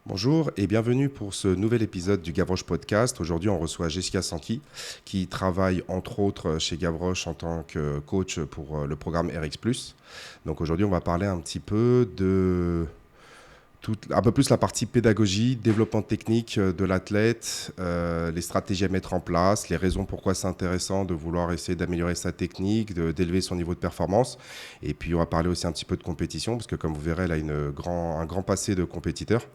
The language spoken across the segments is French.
Bonjour et bienvenue pour ce nouvel épisode du Gavroche Podcast. Aujourd'hui, on reçoit Jessica Sanqui qui travaille entre autres chez Gavroche en tant que coach pour le programme RX+. Donc aujourd'hui, on va parler un petit peu de un peu plus la partie pédagogie, développement technique de l'athlète, les stratégies à mettre en place, les raisons pourquoi c'est intéressant de vouloir essayer d'améliorer sa technique, d'élever son niveau de performance. Et puis on va parler aussi un petit peu de compétition parce que comme vous verrez, elle a un grand passé de compétiteur.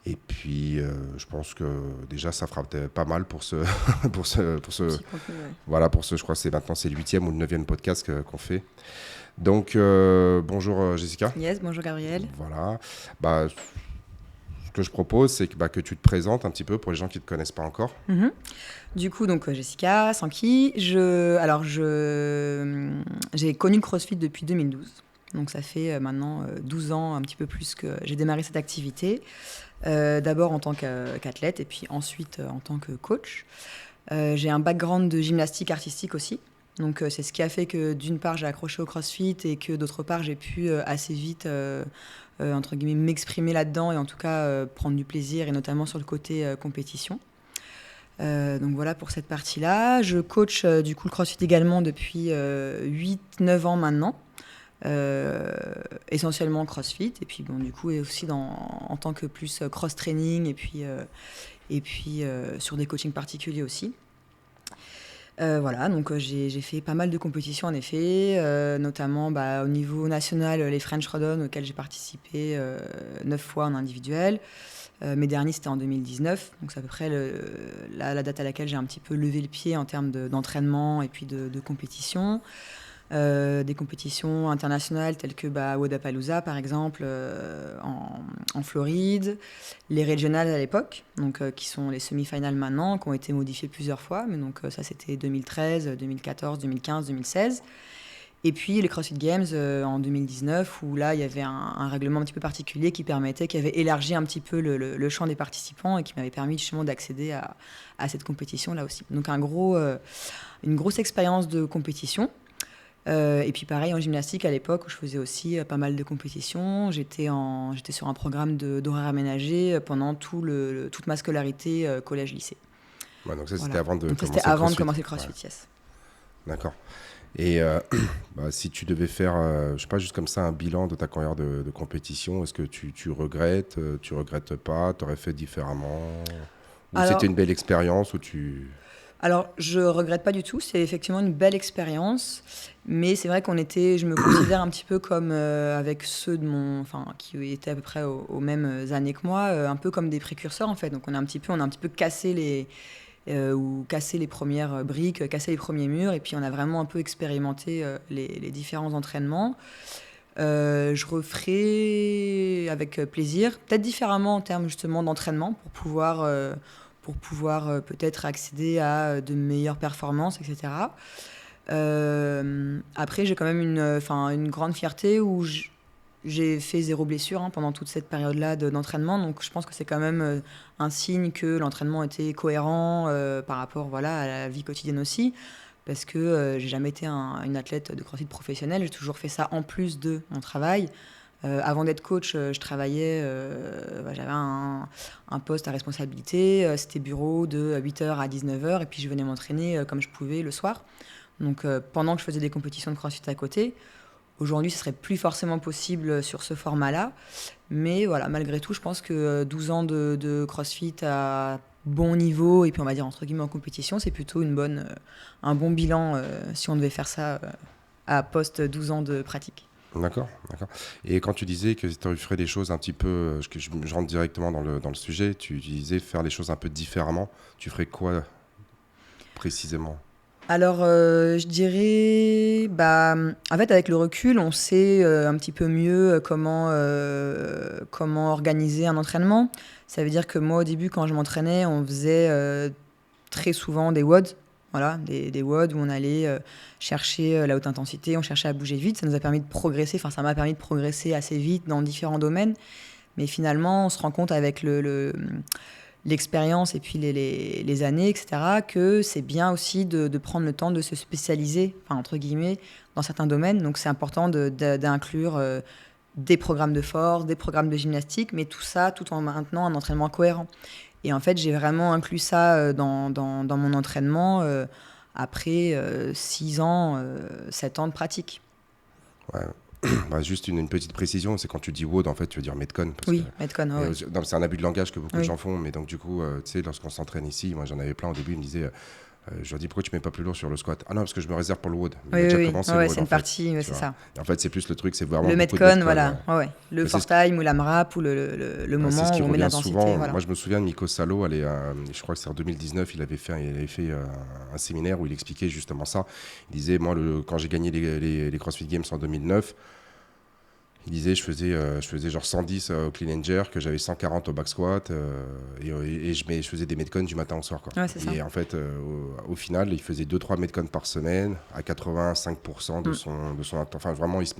Et puis, je pense que déjà, ça fera peut-être pas mal pour Petit contenu, ouais. voilà, je crois que c'est le 8e ou le 9e podcast qu'on fait. Donc, bonjour Jessica. Yes, bonjour Gabriel. Voilà. Bah, ce que je propose, c'est que tu te présentes un petit peu pour les gens qui ne te connaissent pas encore. Mhm. Du coup, donc Jessica Sanqui, j'ai connu le CrossFit depuis 2012. Donc ça fait maintenant 12 ans, un petit peu plus que j'ai démarré cette activité. D'abord en tant qu'athlète et puis ensuite en tant que coach. J'ai un background de gymnastique artistique aussi. Donc c'est ce qui a fait que d'une part j'ai accroché au CrossFit et que d'autre part j'ai pu assez vite entre guillemets m'exprimer là-dedans et en tout cas prendre du plaisir et notamment sur le côté compétition. Donc voilà pour cette partie-là. Je coach du coup le CrossFit également depuis 8-9 ans maintenant. Essentiellement CrossFit et puis bon du coup et aussi en tant que plus cross-training et puis sur des coachings particuliers aussi. Voilà, donc j'ai fait pas mal de compétitions en effet, notamment au niveau national, les French Rodon auxquels j'ai participé 9 fois en individuel. Mes derniers c'était en 2019, donc c'est à peu près la date à laquelle j'ai un petit peu levé le pied en termes d'entraînement et puis de compétition. Des compétitions internationales telles que Wodapalooza par exemple en Floride, les régionales à l'époque, donc, qui sont les semi-finales maintenant, qui ont été modifiées plusieurs fois, mais donc ça c'était 2013, 2014, 2015, 2016. Et puis les CrossFit Games en 2019, où là il y avait un règlement un petit peu particulier qui avait élargi un petit peu le champ des participants et qui m'avait permis justement d'accéder à cette compétition là aussi. Donc une grosse expérience de compétition. Et puis pareil en gymnastique à l'époque où je faisais aussi pas mal de compétitions, j'étais sur un programme d'horaire aménagé pendant toute ma scolarité collège-lycée. Ouais, donc ça, c'était Voilà. avant de Donc ça c'était commencer le avant de CrossFit. commencer le Ouais, CrossFit, yes. d'accord. Et si tu devais faire, je sais pas, juste comme ça, un bilan de ta carrière de compétition, est-ce que tu regrettes, tu regrettes pas, tu aurais fait différemment? Ou c'était Alors, une belle expérience où tu... alors je regrette pas du tout, c'est effectivement une belle expérience, mais c'est vrai je me considère un petit peu comme avec ceux qui étaient à peu près aux mêmes années que moi, un peu comme des précurseurs en fait. Donc on a un petit peu cassé ou casser les premières briques, casser les premiers murs, et puis on a vraiment un peu expérimenté les différents entraînements. Je referai avec plaisir, peut-être différemment en termes justement d'entraînement, pour pouvoir peut-être accéder à de meilleures performances, etc. Après, j'ai quand même une grande fierté où j'ai fait 0 blessure pendant toute cette période-là d'entraînement. Donc je pense que c'est quand même un signe que l'entraînement était cohérent par rapport voilà, à la vie quotidienne aussi. Parce que j'ai jamais été une athlète de CrossFit professionnelle. J'ai toujours fait ça en plus de mon travail. Avant d'être coach, je travaillais, j'avais un poste à responsabilité. C'était bureau de 8h à 19h. Et puis je venais m'entraîner comme je pouvais le soir. Donc pendant que je faisais des compétitions de CrossFit à côté. Aujourd'hui, ce serait plus forcément possible sur ce format-là. Mais voilà, malgré tout, je pense que 12 ans de CrossFit à bon niveau, et puis on va dire entre guillemets en compétition, c'est plutôt un bon bilan si on devait faire ça à post 12 ans de pratique. D'accord, d'accord. Et quand tu disais que tu ferais des choses un petit peu, que je rentre directement dans le sujet, tu disais faire les choses un peu différemment. Tu ferais quoi précisément? Alors, je dirais, en fait, avec le recul, on sait un petit peu mieux comment organiser un entraînement. Ça veut dire que moi, au début, quand je m'entraînais, on faisait très souvent des WOD. Voilà, des WOD où on allait chercher la haute intensité, on cherchait à bouger vite. Ça nous a permis de progresser, enfin, ça m'a permis de progresser assez vite dans différents domaines. Mais finalement, on se rend compte avec l'expérience et puis les années, etc., que c'est bien aussi de prendre le temps de se spécialiser, enfin, entre guillemets, dans certains domaines. Donc c'est important d'inclure des programmes de force, des programmes de gymnastique, mais tout ça tout en maintenant un entraînement cohérent. Et en fait, j'ai vraiment inclus ça dans mon entraînement après 6 ans, 7 ans de pratique. Ouais. Bah, juste une petite précision, c'est quand tu dis WOD, en fait, tu veux dire Metcon. Oui, Metcon, ouais. Non, c'est un abus de langage que beaucoup de Oui. gens font, mais donc du coup, tu sais, lorsqu'on s'entraîne ici, moi j'en avais plein au début, ils me disaient, je leur dis pourquoi tu mets pas plus lourd sur le squat? Ah non, parce que je me réserve pour le WOD. Il a déjà commencé le WOD, c'est une en fait, partie, tu c'est vois. ça. Et en fait, c'est plus le truc, c'est vraiment Le beaucoup de Metcon, Metcon, voilà. ouais. Ouais. Le Mais force time ou l'AMRAP ou le c'est moment ce qui où on met revient l'intensité. souvent. Voilà. Moi, je me souviens de Nico Salo, je crois que c'est en 2019, il avait fait un séminaire où il expliquait justement ça. Il disait, moi, quand j'ai gagné les CrossFit Games en 2009, il disait, je faisais genre 110 au clean and jerk, que j'avais 140 au back squat, et je faisais des metcons du matin au soir, quoi. Ouais, c'est ça. Et en fait, au final, il faisait 2-3 metcons par semaine, à 85% de son enfin, vraiment, il se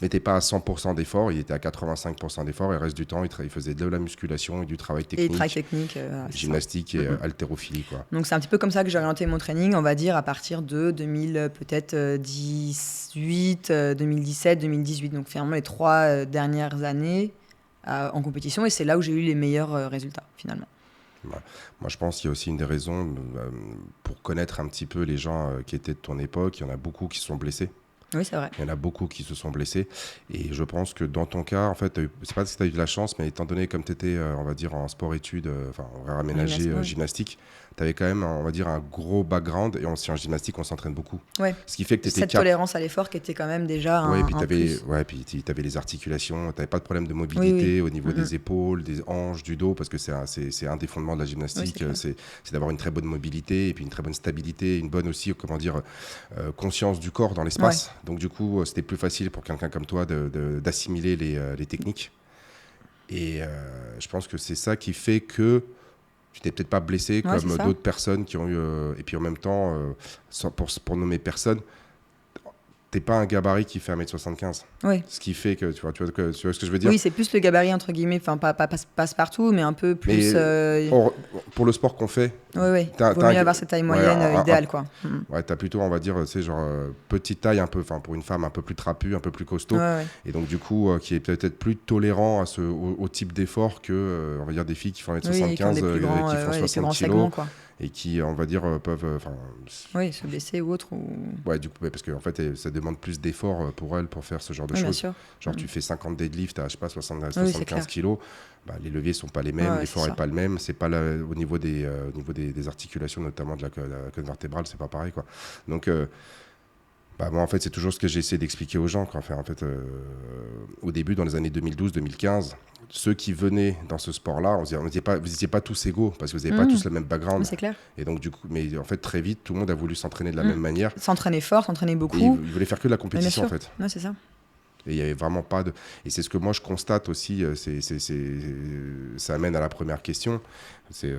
mettait pas à 100% d'effort, il était à 85% d'effort, et le reste du temps, il faisait de la musculation et du travail Et travail technique, technique, gymnastique et haltérophilie, quoi. Donc c'est un petit peu comme ça que j'ai orienté mon training, on va dire, à partir de 2018, 2017, 2018. Donc finalement les 3 dernières années en compétition, et c'est là où j'ai eu les meilleurs résultats, finalement. Moi, je pense qu'il y a aussi une des raisons, pour connaître un petit peu les gens qui étaient de ton époque, il y en a beaucoup qui se sont blessés. Oui, c'est vrai. Il y en a beaucoup qui se sont blessés. Et je pense que dans ton cas, en fait, c'est pas si tu as eu de la chance, mais étant donné comme tu étais, on va dire, en sport-études, horaire aménagé, gymnastique, tu avais quand même, on va dire, un gros background. Et en gymnastique, on s'entraîne beaucoup. Ouais. Ce qui fait que tu étais cette tolérance à l'effort qui était quand même déjà un plus. Puis tu avais les articulations, tu n'avais pas de problème de mobilité au niveau des épaules, des hanches, du dos, parce que c'est un des fondements de la gymnastique, c'est d'avoir une très bonne mobilité et puis une très bonne stabilité, une bonne aussi, comment dire, conscience du corps dans l'espace. Ouais. Donc du coup, c'était plus facile pour quelqu'un comme toi d'assimiler les techniques. Et je pense que c'est ça qui fait que tu t'es peut-être pas blessé comme d'autres personnes qui ont eu... et puis en même temps, pour nommer personne, t'es pas un gabarit qui fait 1m75. Oui. Ce qui fait que, tu vois ce que je veux dire? Oui, c'est plus le gabarit, entre guillemets, enfin pas passe-partout, mais un peu plus... pour le sport qu'on fait... Oui, vaut mieux avoir cette taille moyenne idéale, quoi. Ouais, t'as plutôt, on va dire, tu sais, genre petite taille, un peu, enfin pour une femme un peu plus trapue, un peu plus costaud, et donc du coup, qui est peut-être plus tolérant au type d'effort que, on va dire, des filles qui font 1m75, qui font 60 kilos, et qui, on va dire, peuvent... se blesser ou autre. Ouais, du coup, parce qu'en fait, ça demande plus d'efforts pour elles pour faire ce genre de choses. Bien sûr. Genre, tu fais 50 deadlifts à, je sais pas, 75 kilos, bah, les leviers sont pas les mêmes, l'effort n'est pas le même, c'est pas au niveau des articulations, notamment de la colonne vertébrale, c'est pas pareil, quoi. Donc, moi, en fait, c'est toujours ce que j'ai essayé d'expliquer aux gens, quoi. Enfin, en fait, au début, dans les années 2012-2015, ceux qui venaient dans ce sport-là, vous n'étiez pas tous égaux, parce que vous n'avez pas tous le même background. C'est clair. Et donc, du coup, mais en fait, très vite, tout le monde a voulu s'entraîner de la même manière. S'entraîner fort, s'entraîner beaucoup. Et ils voulaient faire que de la compétition, en fait. Ouais, c'est ça. Et il n'y avait vraiment pas de... Et c'est ce que moi, je constate aussi, ça amène à la première question. C'est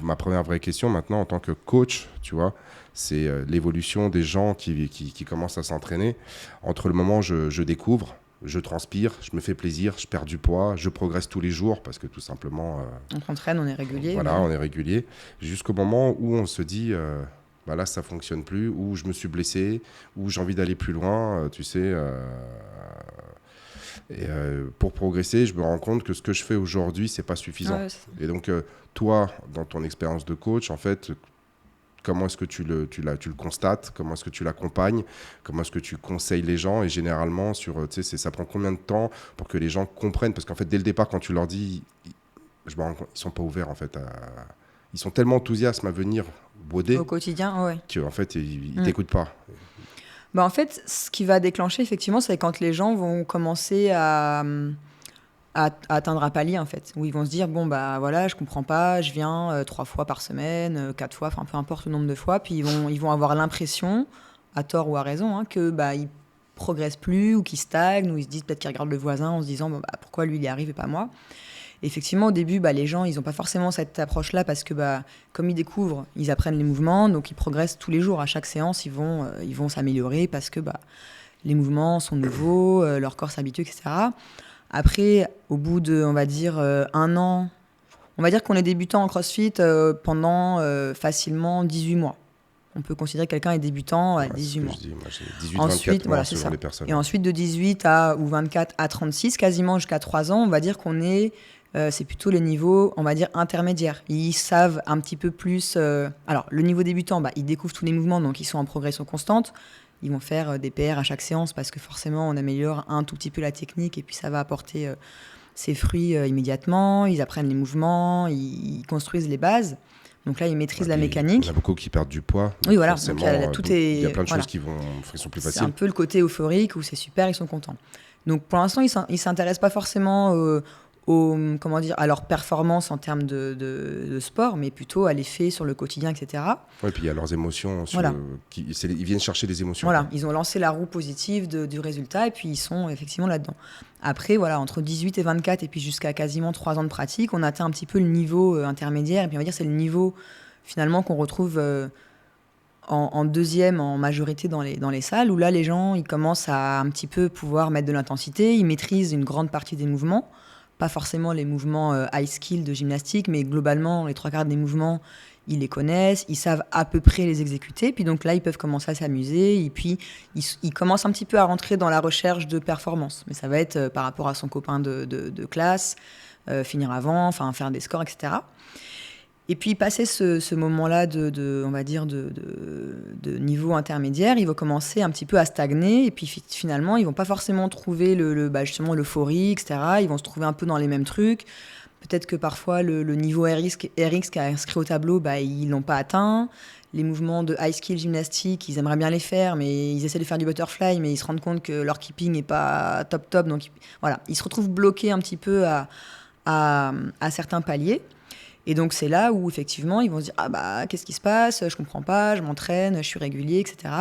ma première vraie question maintenant, en tant que coach, tu vois, c'est l'évolution des gens qui commencent à s'entraîner. Entre le moment où je découvre, je transpire, je me fais plaisir, je perds du poids, je progresse tous les jours, parce que tout simplement... on s'entraîne, on est régulier. Voilà, on est régulier. Jusqu'au moment où on se dit... là, ça ne fonctionne plus, ou je me suis blessé, ou j'ai envie d'aller plus loin, tu sais. Pour progresser, je me rends compte que ce que je fais aujourd'hui, ce n'est pas suffisant. Ouais, et donc, toi, dans ton expérience de coach, en fait, comment est-ce que tu le constates? Comment est-ce que tu l'accompagnes? Comment est-ce que tu conseilles les gens? Et généralement, ça prend combien de temps pour que les gens comprennent? Parce qu'en fait, dès le départ, quand tu leur dis, je me rends compte, ils ne sont pas ouverts, en fait, ils sont tellement enthousiastes à venir bauder au quotidien, qu'en fait, ils ne t'écoutent pas. En fait, ce qui va déclencher, effectivement, c'est quand les gens vont commencer à atteindre un palier, en fait, où ils vont se dire, bon, voilà, je comprends pas, je viens 3 fois par semaine, 4 fois, enfin, peu importe le nombre de fois, puis ils vont avoir l'impression, à tort ou à raison, que ils progressent plus, ou qu'ils stagnent, ou ils se disent peut-être qu'ils regardent le voisin en se disant, pourquoi lui, il y arrive et pas moi? Effectivement, au début, les gens, ils n'ont pas forcément cette approche-là parce que, comme ils découvrent, ils apprennent les mouvements, donc ils progressent tous les jours. À chaque séance, ils vont s'améliorer parce que les mouvements sont nouveaux, leur corps s'habitue, etc. Après, au bout de, on va dire, 1 an, on va dire qu'on est débutant en CrossFit pendant facilement 18 mois. On peut considérer que quelqu'un est débutant à 18 mois. Je dis, moi, j'ai 18-24 Ensuite, mois voilà, c'est selon ça. les personnes. Et ensuite, de 18 ou 24 à 36, quasiment jusqu'à 3 ans, on va dire qu'on est... c'est plutôt les niveaux, on va dire, intermédiaires. Ils savent un petit peu plus... alors, le niveau débutant, ils découvrent tous les mouvements, donc ils sont en progression constante. Ils vont faire des PR à chaque séance parce que forcément, on améliore un tout petit peu la technique et puis ça va apporter ses fruits immédiatement. Ils apprennent les mouvements, ils construisent les bases. Donc là, ils maîtrisent la mécanique. Il y en a beaucoup qui perdent du poids. Oui, voilà. Donc, il y a plein de choses qui sont plus faciles. C'est un peu le côté euphorique où c'est super, ils sont contents. Donc pour l'instant, ils ne s'intéressent pas forcément à leur performance en termes de sport, mais plutôt à l'effet sur le quotidien, etc. Oui, puis il y a leurs émotions. Ils viennent chercher des émotions. Voilà, ils ont lancé la roue positive du résultat et puis ils sont effectivement là-dedans. Après, voilà, entre 18 et 24 et puis jusqu'à quasiment 3 ans de pratique, on atteint un petit peu le niveau intermédiaire. Et puis on va dire c'est le niveau finalement qu'on retrouve en deuxième en majorité dans les salles, où là les gens ils commencent à un petit peu pouvoir mettre de l'intensité, ils maîtrisent une grande partie des mouvements. Pas forcément les mouvements high skill de gymnastique, mais globalement, les 3/4 des mouvements, ils les connaissent, ils savent à peu près les exécuter. Puis donc là, ils peuvent commencer à s'amuser. Et puis, ils commencent un petit peu à rentrer dans la recherche de performance. Mais ça va être par rapport à son copain de classe, finir avant, faire des scores, etc. Et puis, passer ce moment-là on va dire, de niveau intermédiaire, ils vont commencer un petit peu à stagner. Et puis, finalement, ils ne vont pas forcément trouver justement l'euphorie, etc. Ils vont se trouver un peu dans les mêmes trucs. Peut-être que parfois, le niveau RX qui est inscrit au tableau, ils ne l'ont pas atteint. Les mouvements de high skill gymnastique, ils aimeraient bien les faire, mais ils essaient de faire du butterfly, mais ils se rendent compte que leur keeping n'est pas top. Donc, voilà, ils se retrouvent bloqués un petit peu à certains paliers. Et donc, c'est là où, effectivement, ils vont se dire « qu'est-ce qui se passe ? Je comprends pas, je m'entraîne, je suis régulier, etc. »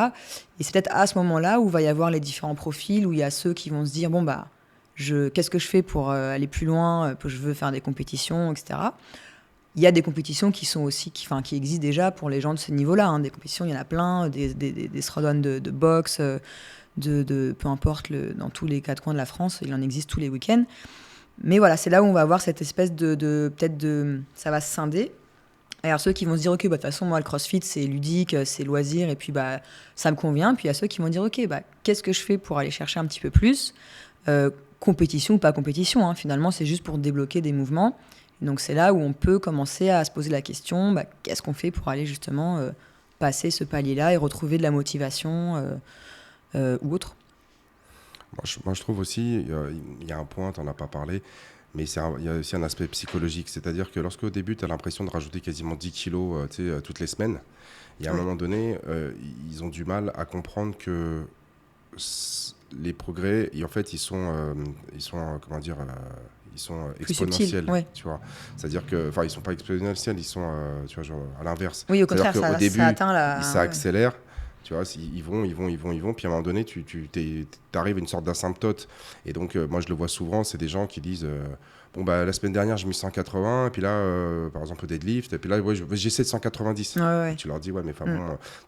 Et c'est peut-être à ce moment-là où il va y avoir les différents profils, où il y a ceux qui vont se dire « qu'est-ce que je fais pour aller plus loin ? Je veux faire des compétitions, etc. » Il y a des compétitions qui sont aussi, qui existent déjà pour les gens de ce niveau-là. Hein. Des compétitions, il y en a plein, des throwdowns de boxe, peu importe, dans tous les 4 coins de la France, il en existe tous les week-ends. Mais voilà, c'est là où on va avoir cette espèce ça va se scinder. Alors ceux qui vont se dire, ok, de toute façon, moi, le CrossFit, c'est ludique, c'est loisir, et puis ça me convient. Puis il y a ceux qui vont dire, ok, qu'est-ce que je fais pour aller chercher un petit peu plus compétition ou pas compétition, hein. Finalement, c'est juste pour débloquer des mouvements. Donc c'est là où on peut commencer à se poser la question, qu'est-ce qu'on fait pour aller justement passer ce palier-là et retrouver de la motivation ou autre. Moi, je trouve aussi, il y a un point, tu n'en as pas parlé, mais il y a aussi un aspect psychologique. C'est-à-dire que lorsqu'au début, tu as l'impression de rajouter quasiment 10 kilos toutes les semaines, et à un moment donné, ils ont du mal à comprendre que les progrès, en fait, ils sont exponentiels, ouais. Tu vois. C'est-à-dire que, ils sont pas exponentiels, ils sont, à l'inverse. Oui, au contraire, au début, ça atteint ça accélère. Tu vois, ils vont, puis à un moment donné, tu arrives à une sorte d'asymptote. Et donc, moi, je le vois souvent, c'est des gens qui disent la semaine dernière, j'ai mis 180, et puis là, par exemple, au deadlift, et puis là, j'essaie de 190. Ouais. Tu leur dis, mais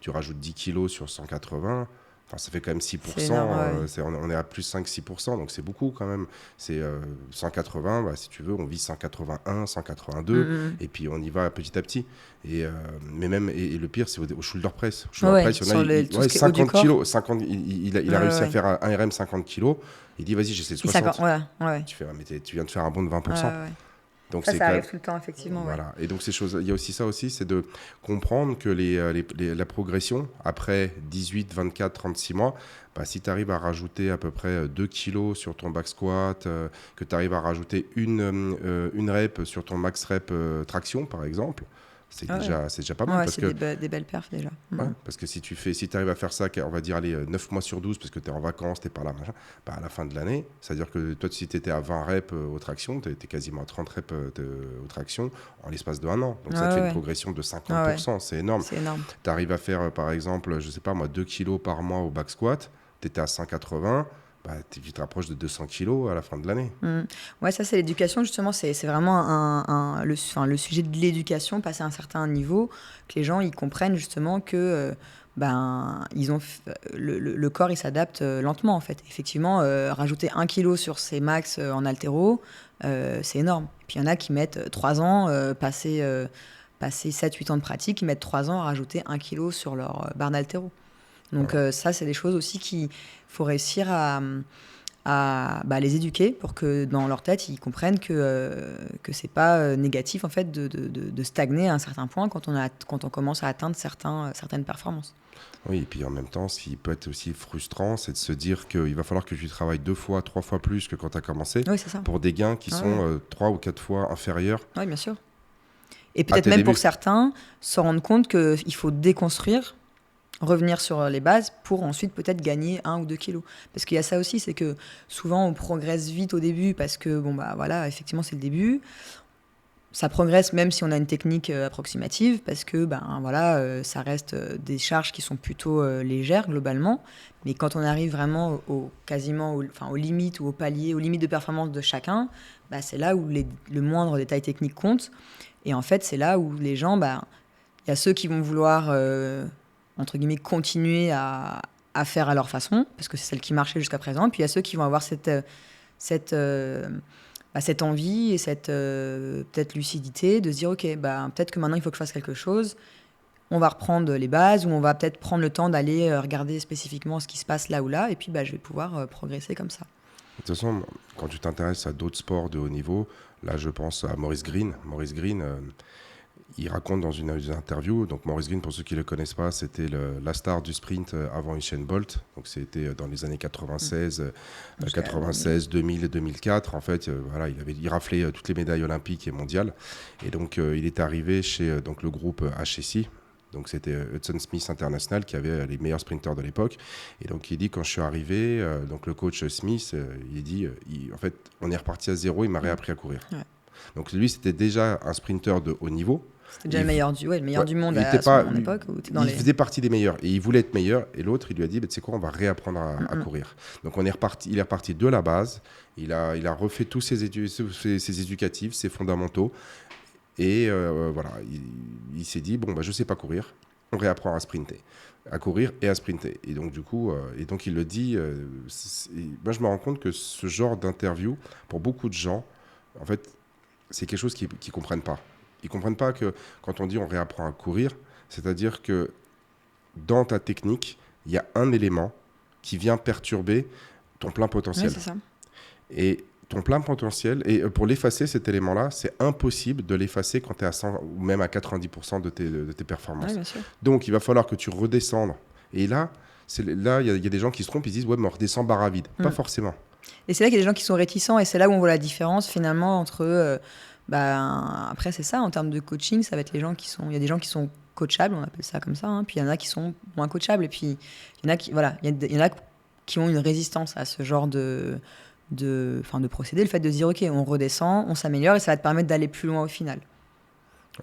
tu rajoutes 10 kilos sur 180. Ça fait quand même 6%, énorme, on est à plus 5-6%, donc c'est beaucoup quand même. C'est 180, si tu veux, on vise 181, 182, et puis on y va petit à petit. Et le pire, c'est au shoulder press. Shoulder press, il y en a 50 kilos. Il a réussi à faire un RM 50 kilos. Il dit, vas-y, j'essaie 60. Tu fais, mais tu viens de faire un bond de 20%. Donc ça arrive tout le temps, effectivement. Voilà. Et donc, il y a aussi ça aussi, c'est de comprendre que la progression, après 18, 24, 36 mois, si tu arrives à rajouter à peu près 2 kilos sur ton back squat, que tu arrives à rajouter une rep sur ton max rep traction, par exemple, c'est déjà pas mal. Parce des belles perfs déjà. Ouais, parce que si tu arrives à faire ça, on va dire 9 mois sur 12, parce que tu es en vacances, tu n'es pas là, à la fin de l'année, c'est-à-dire que toi, si tu étais à 20 reps aux tractions, tu étais quasiment à 30 reps aux tractions en l'espace de 1 an. Donc ça te fait une progression de 50%, c'est énorme. Tu arrives à faire, par exemple, 2 kilos par mois au back squat, tu étais à 180, tu te rapproches de 200 kilos à la fin de l'année. Ouais, ça c'est l'éducation justement, c'est vraiment le sujet de l'éducation, passer à un certain niveau, que les gens ils comprennent justement que ils ont le corps il s'adapte lentement en fait. Effectivement, rajouter 1 kilo sur ses max en haltéro, c'est énorme. Et puis il y en a qui mettent 3 ans, passer passer 7-8 ans de pratique, ils mettent 3 ans à rajouter 1 kilo sur leur barre d'haltéro. Donc ça, c'est des choses aussi qu'il faut réussir à les éduquer pour que dans leur tête, ils comprennent que c'est pas négatif en fait de stagner à un certain point quand on commence à atteindre certaines performances. Oui, et puis en même temps, ce qui peut être aussi frustrant, c'est de se dire qu'il va falloir que tu travailles 2 fois, 3 fois plus que quand tu as commencé, Oui, c'est ça. pour des gains qui sont 3 ou 4 fois inférieurs. Oui, bien sûr. Et peut-être même pour certains, se rendre compte qu'il faut déconstruire, revenir sur les bases pour ensuite peut-être gagner 1 ou 2 kilos. Parce qu'il y a ça aussi, c'est que souvent on progresse vite au début parce que, voilà, effectivement, c'est le début. Ça progresse même si on a une technique approximative parce que ça reste des charges qui sont plutôt légères globalement. Mais quand on arrive vraiment aux limites ou aux paliers, aux limites de performance de chacun, c'est là où le moindre détail technique compte. Et en fait, c'est là où les gens, y a ceux qui vont vouloir, entre guillemets, continuer à faire à leur façon, parce que c'est celle qui marchait jusqu'à présent. Puis il y a ceux qui vont avoir cette envie et cette peut-être lucidité de se dire, OK, peut-être que maintenant, il faut que je fasse quelque chose. On va reprendre les bases ou on va peut-être prendre le temps d'aller regarder spécifiquement ce qui se passe là ou là. Et puis, je vais pouvoir progresser comme ça. De toute façon, quand tu t'intéresses à d'autres sports de haut niveau, là, je pense à Maurice Green. Maurice Green, il raconte dans une interview, donc Maurice Green, pour ceux qui ne le connaissent pas, c'était la star du sprint avant Usain Bolt. Donc c'était dans les années 96, 2000 et 2004. En fait, il raflait toutes les médailles olympiques et mondiales. Et donc, il est arrivé chez le groupe HSI. Donc c'était Hudson Smith International qui avait les meilleurs sprinteurs de l'époque. Et donc il dit, quand je suis arrivé, donc le coach Smith, il dit, en fait, on est reparti à zéro, il m'a réappris à courir. Ouais. Donc lui, c'était déjà un sprinter de haut niveau. C'était déjà le meilleur du monde à son époque. Il faisait partie des meilleurs et il voulait être meilleur. Et l'autre, il lui a dit, tu sais quoi, on va réapprendre à courir. Donc il est reparti de la base. Il a refait tous ses éducatifs, ses fondamentaux. Et voilà, il s'est dit, je ne sais pas courir, on réapprend à sprinter, à courir et à sprinter. Et donc, du coup, il le dit, moi je me rends compte que ce genre d'interview, pour beaucoup de gens, en fait, c'est quelque chose qu'ils ne comprennent pas. Ils ne comprennent pas que quand on dit on réapprend à courir, c'est-à-dire que dans ta technique, il y a un élément qui vient perturber ton plein potentiel. Oui, c'est ça. Et ton plein potentiel, et pour l'effacer, cet élément-là, c'est impossible de l'effacer quand tu es à 100 ou même à 90% de tes performances. Oui, bien sûr. Donc, il va falloir que tu redescendes. Et là, il y a des gens qui se trompent, ils disent, ouais, mais on redescend barre à vide. Pas forcément. Et c'est là qu'il y a des gens qui sont réticents, et c'est là où on voit la différence, finalement, entre... après, c'est ça, en termes de coaching, ça va être les gens qui sont... Il y a des gens qui sont coachables, on appelle ça comme ça, puis il y en a qui sont moins coachables. Et puis, il y en a qui ont une résistance à ce genre de procédé, le fait de se dire, OK, on redescend, on s'améliore, et ça va te permettre d'aller plus loin au final.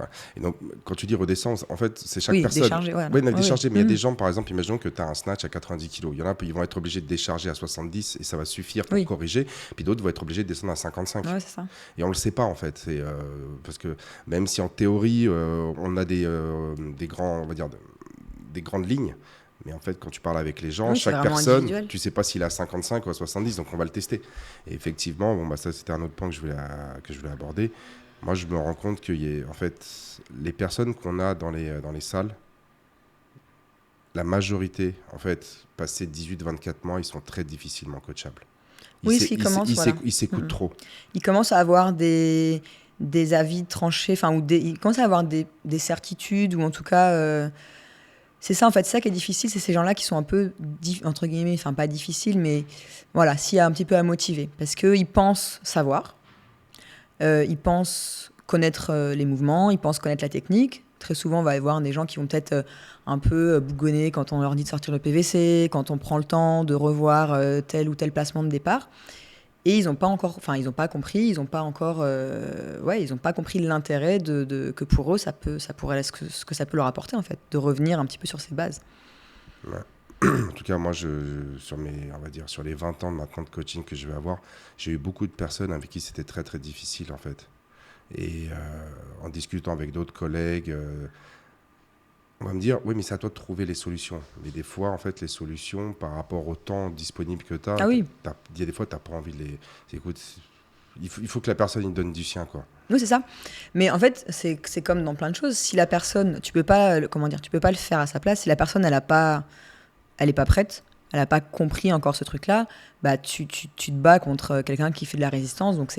Ouais. Et donc, quand tu dis redescendre, en fait, c'est chaque personne. Décharger, ouais. Oui, décharger, mais il y a des gens, par exemple, imaginons que tu as un snatch à 90 kg. Il y en a, ils vont être obligés de décharger à 70 et ça va suffire pour corriger. Puis d'autres vont être obligés de descendre à 55. Ouais, c'est ça. Et on ne le sait pas, en fait. Parce que même si en théorie, on a des grands, on va dire, des grandes lignes, mais en fait, quand tu parles avec les gens, chaque personne, tu ne sais pas s'il a 55 ou à 70, donc on va le tester. Et effectivement, ça, c'était un autre point que je voulais aborder. Moi, je me rends compte que en fait, les personnes qu'on a dans les salles, la majorité, en fait, passé 18-24 mois, ils sont très difficilement coachables. Ils s'écoutent trop. Ils commencent à avoir des avis tranchés, ils commencent à avoir des certitudes, ou en tout cas... c'est ça, en fait, c'est ça qui est difficile, c'est ces gens-là qui sont un peu, entre guillemets, pas difficiles, mais voilà, s'il y a un petit peu à motiver. Parce qu'ils pensent savoir, ils pensent connaître les mouvements, ils pensent connaître la technique. Très souvent, on va y avoir des gens qui vont peut-être un peu bougonner quand on leur dit de sortir le PVC, quand on prend le temps de revoir tel ou tel placement de départ. Et ils n'ont pas compris, ils n'ont pas compris l'intérêt que pour eux, ce que ça peut leur apporter, en fait, de revenir un petit peu sur ses bases. Ouais. En tout cas, moi, sur les 20 ans maintenant de coaching que je vais avoir, j'ai eu beaucoup de personnes avec qui c'était très, très difficile, en fait. Et en discutant avec d'autres collègues, on va me dire, oui, mais c'est à toi de trouver les solutions. Mais des fois, en fait, les solutions, par rapport au temps disponible que tu as, il y a des fois, tu n'as pas envie de les... Écoute, il faut que la personne il donne du sien, quoi. Oui, c'est ça. Mais en fait, c'est comme dans plein de choses. Si la personne, tu peux pas le faire à sa place. Si la personne, elle est pas prête, elle a pas compris encore ce truc-là, bah tu te bats contre quelqu'un qui fait de la résistance. Donc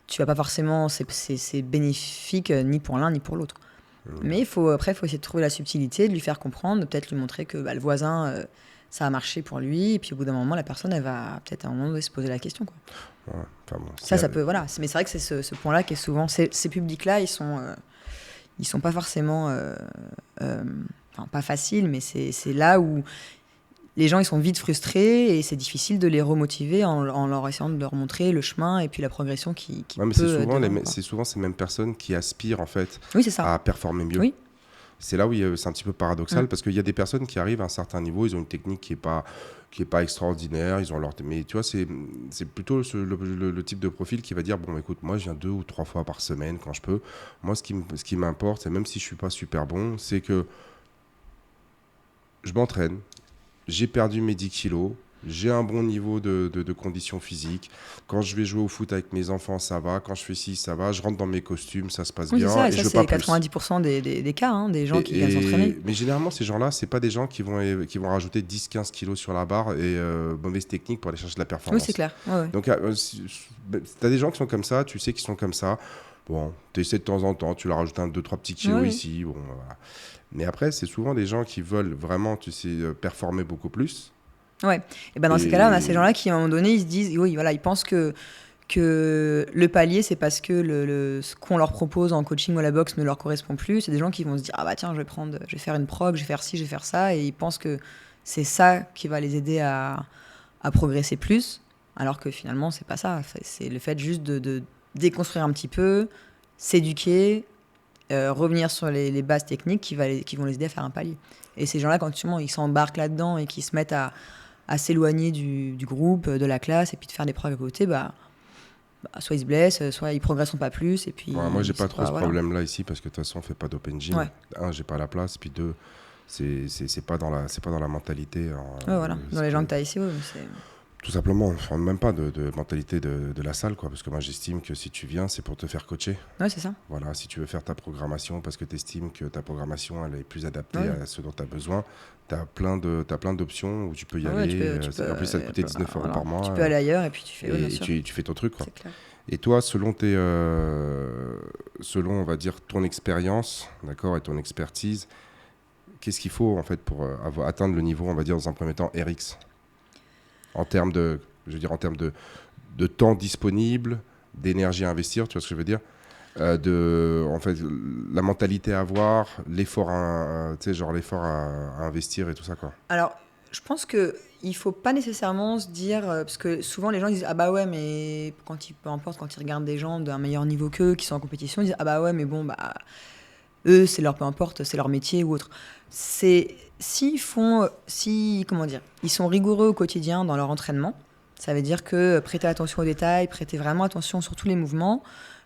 tu vas pas forcément, c'est bénéfique ni pour l'un ni pour l'autre. Mais après, il faut essayer de trouver la subtilité, de lui faire comprendre, peut-être lui montrer que le voisin, ça a marché pour lui. Et puis au bout d'un moment, la personne, elle va peut-être à un moment donné se poser la question, quoi. Ouais, enfin bon, Ça peut, voilà. Mais c'est vrai que c'est ce point-là qui est souvent. Ces publics-là, ils sont pas forcément. Enfin, pas faciles, mais c'est là où les gens, ils sont vite frustrés et c'est difficile de les remotiver en leur essayant de leur montrer le chemin et puis la progression qui ouais, mais peut. c'est souvent ces mêmes personnes qui aspirent, en fait, Oui, c'est ça. à performer mieux. Oui. C'est là où c'est un petit peu paradoxal parce qu'il y a des personnes qui arrivent à un certain niveau, ils ont une technique qui est pas extraordinaire, ils ont mais tu vois, c'est plutôt le type de profil qui va dire bon, écoute, moi je viens 2 ou 3 fois par semaine quand je peux. Moi, ce qui m'importe, c'est même si je suis pas super bon, c'est que je m'entraîne, j'ai perdu mes 10 kilos, j'ai un bon niveau de conditions physiques. Quand je vais jouer au foot avec mes enfants, ça va. Quand je fais ci, ça va. Je rentre dans mes costumes, ça se passe Oui, bien. c'est ça. Et je ça, veux c'est pas plus. 90% des cas, hein, des gens qui viennent s'entraîner. Mais généralement, ces gens-là, c'est pas des gens qui vont rajouter 10-15 kilos sur la barre et mauvaise technique pour aller chercher de la performance. Oui, c'est clair. Ouais. Donc, tu as des gens qui sont comme ça, tu sais qu'ils sont comme ça. Bon, tu essaies de temps en temps, tu leur rajoutes 2-3 petits kilos ici. Bon, voilà. Mais après, c'est souvent des gens qui veulent vraiment, tu sais, performer beaucoup plus. Ouais. Et ben dans ces cas-là, on a ces gens-là qui, à un moment donné, ils se disent, oui, voilà, ils pensent que le palier, c'est parce que ce qu'on leur propose en coaching ou à la boxe ne leur correspond plus. C'est des gens qui vont se dire, ah bah tiens, je vais faire une prog, je vais faire ci, je vais faire ça. Et ils pensent que c'est ça qui va les aider à progresser plus. Alors que finalement, c'est pas ça. C'est le fait juste de déconstruire un petit peu, s'éduquer, revenir sur les bases techniques qui vont les aider à faire un palier. Et ces gens-là, quand justement, ils s'embarquent là-dedans et qu'ils se mettent à s'éloigner du groupe, de la classe, et puis de faire des progrès à côté, soit ils se blessent, soit ils progresseront pas plus. Et puis, ouais, moi, j'ai pas trop ce problème-là ici parce que de toute façon, on fait pas d'open gym. Ouais. Un, j'ai pas la place, puis deux, c'est pas dans la mentalité. Voilà. Dans les gens que tu as ici, oui. Tout simplement, on ne même pas de mentalité de la salle, quoi, parce que moi j'estime que si tu viens, c'est pour te faire coacher. Ouais, c'est ça. Voilà, si tu veux faire ta programmation parce que tu estimes que ta programmation elle est plus adaptée à ce dont tu as besoin, tu as plein d'options où tu peux y aller. En plus, ça te coûtait 19 € par mois. Tu peux aller ailleurs et puis tu fais, tu fais ton truc, quoi. C'est clair. Et toi, selon on va dire ton expérience, d'accord, et ton expertise, qu'est-ce qu'il faut en fait pour atteindre le niveau, on va dire dans un premier temps, RX en termes de temps disponible, d'énergie à investir, tu vois ce que je veux dire, en fait, la mentalité à avoir, l'effort à investir et tout ça, quoi. Alors, je pense que il faut pas nécessairement se dire, parce que souvent les gens disent ah bah ouais, mais peu importe, quand ils regardent des gens d'un meilleur niveau qu'eux qui sont en compétition, ils disent ah bah ouais, mais bon, bah eux, peu importe, c'est leur métier ou autre. Ils sont rigoureux au quotidien dans leur entraînement. Ça veut dire que prêter attention aux détails, prêter vraiment attention sur tous les mouvements.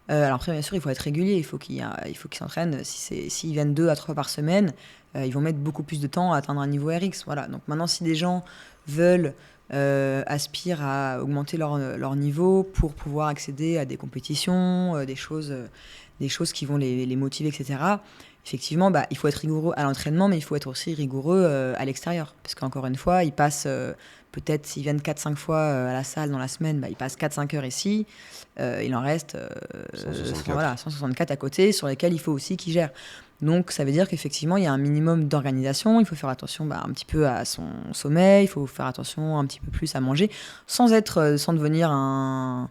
Alors après, bien sûr, il faut être régulier, il faut qu'ils s'entraînent. S'ils viennent 2 à 3 par semaine, ils vont mettre beaucoup plus de temps à atteindre un niveau RX. Voilà. Donc maintenant, si des gens aspirent à augmenter leur niveau pour pouvoir accéder à des compétitions, des choses qui vont les motiver, etc., effectivement, il faut être rigoureux à l'entraînement, mais il faut être aussi rigoureux à l'extérieur. Parce qu'encore une fois, ils passent, peut-être s'ils viennent 4-5 fois à la salle dans la semaine, ils passent 4-5 heures ici. Il en reste 164 à côté, sur lesquels il faut aussi qu'ils gèrent. Donc ça veut dire qu'effectivement, il y a un minimum d'organisation. Il faut faire attention un petit peu à son sommeil, il faut faire attention un petit peu plus à manger, sans devenir un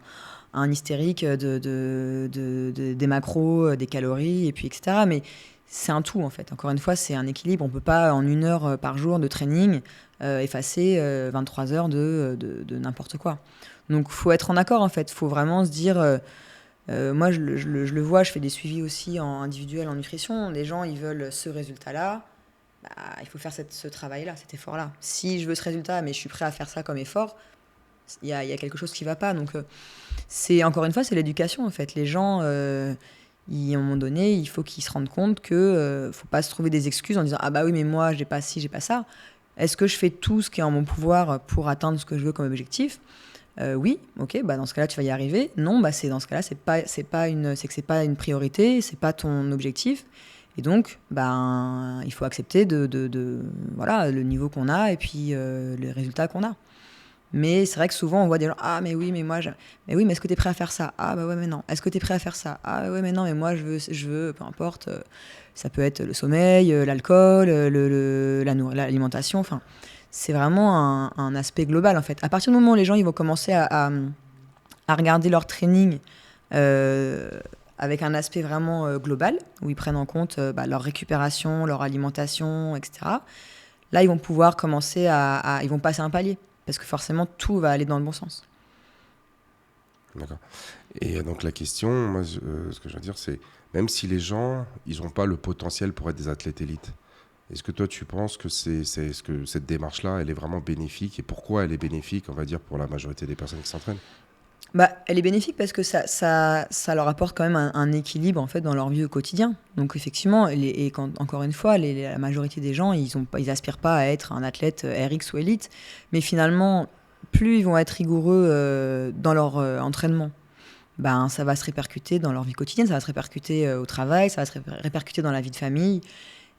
hystérique des macros, des calories, et puis etc. Mais c'est un tout, en fait. Encore une fois, c'est un équilibre. On ne peut pas, en 1 heure par jour de training, effacer 23 heures de n'importe quoi. Donc, il faut être en accord, en fait. Il faut vraiment se dire... moi, je le vois, je fais des suivis aussi en individuel, en nutrition. Les gens, ils veulent ce résultat-là. Il faut faire ce travail-là, cet effort-là. Si je veux ce résultat, mais je suis prêt à faire ça comme effort, il y a quelque chose qui ne va pas. Donc, encore une fois, c'est l'éducation, en fait. Les gens... à un moment donné, il faut qu'ils se rendent compte qu'il ne faut pas se trouver des excuses en disant « Ah bah oui, mais moi, j'ai pas ci, j'ai pas ça ». Est-ce que je fais tout ce qui est en mon pouvoir pour atteindre ce que je veux comme objectif ? Oui, ok, bah dans ce cas-là, tu vas y arriver. Non, bah c'est dans ce cas-là, c'est que c'est pas une priorité, c'est pas ton objectif. Et donc, ben, il faut accepter voilà, le niveau qu'on a et puis les résultats qu'on a. Mais c'est vrai que souvent, on voit des gens, ah, mais oui, mais oui, mais est-ce que tu es prêt à faire ça? Ah, bah ouais, mais non. Est-ce que tu es prêt à faire ça? Ah, ouais, mais non, mais moi, je veux peu importe. Ça peut être le sommeil, l'alcool, l'alimentation. Enfin, c'est vraiment un aspect global, en fait. À partir du moment où les gens ils vont commencer à regarder leur training euh, avec un aspect vraiment global, où ils prennent en compte leur récupération, leur alimentation, etc. Là, ils vont pouvoir commencer ils vont passer un palier. Parce que forcément, tout va aller dans le bon sens. D'accord. Et donc la question, moi, ce que je veux dire, c'est même si les gens, ils n'ont pas le potentiel pour être des athlètes élites, est-ce que toi, tu penses que est-ce que cette démarche-là, elle est vraiment bénéfique? Et pourquoi elle est bénéfique, on va dire, pour la majorité des personnes qui s'entraînent? Bah, elle est bénéfique parce que ça leur apporte quand même un équilibre en fait, dans leur vie au quotidien. Donc effectivement, encore une fois, la majorité des gens, ils aspirent pas à être un athlète RX ou élite. Mais finalement, plus ils vont être rigoureux dans leur entraînement, ben, ça va se répercuter dans leur vie quotidienne, ça va se répercuter au travail, ça va se répercuter dans la vie de famille.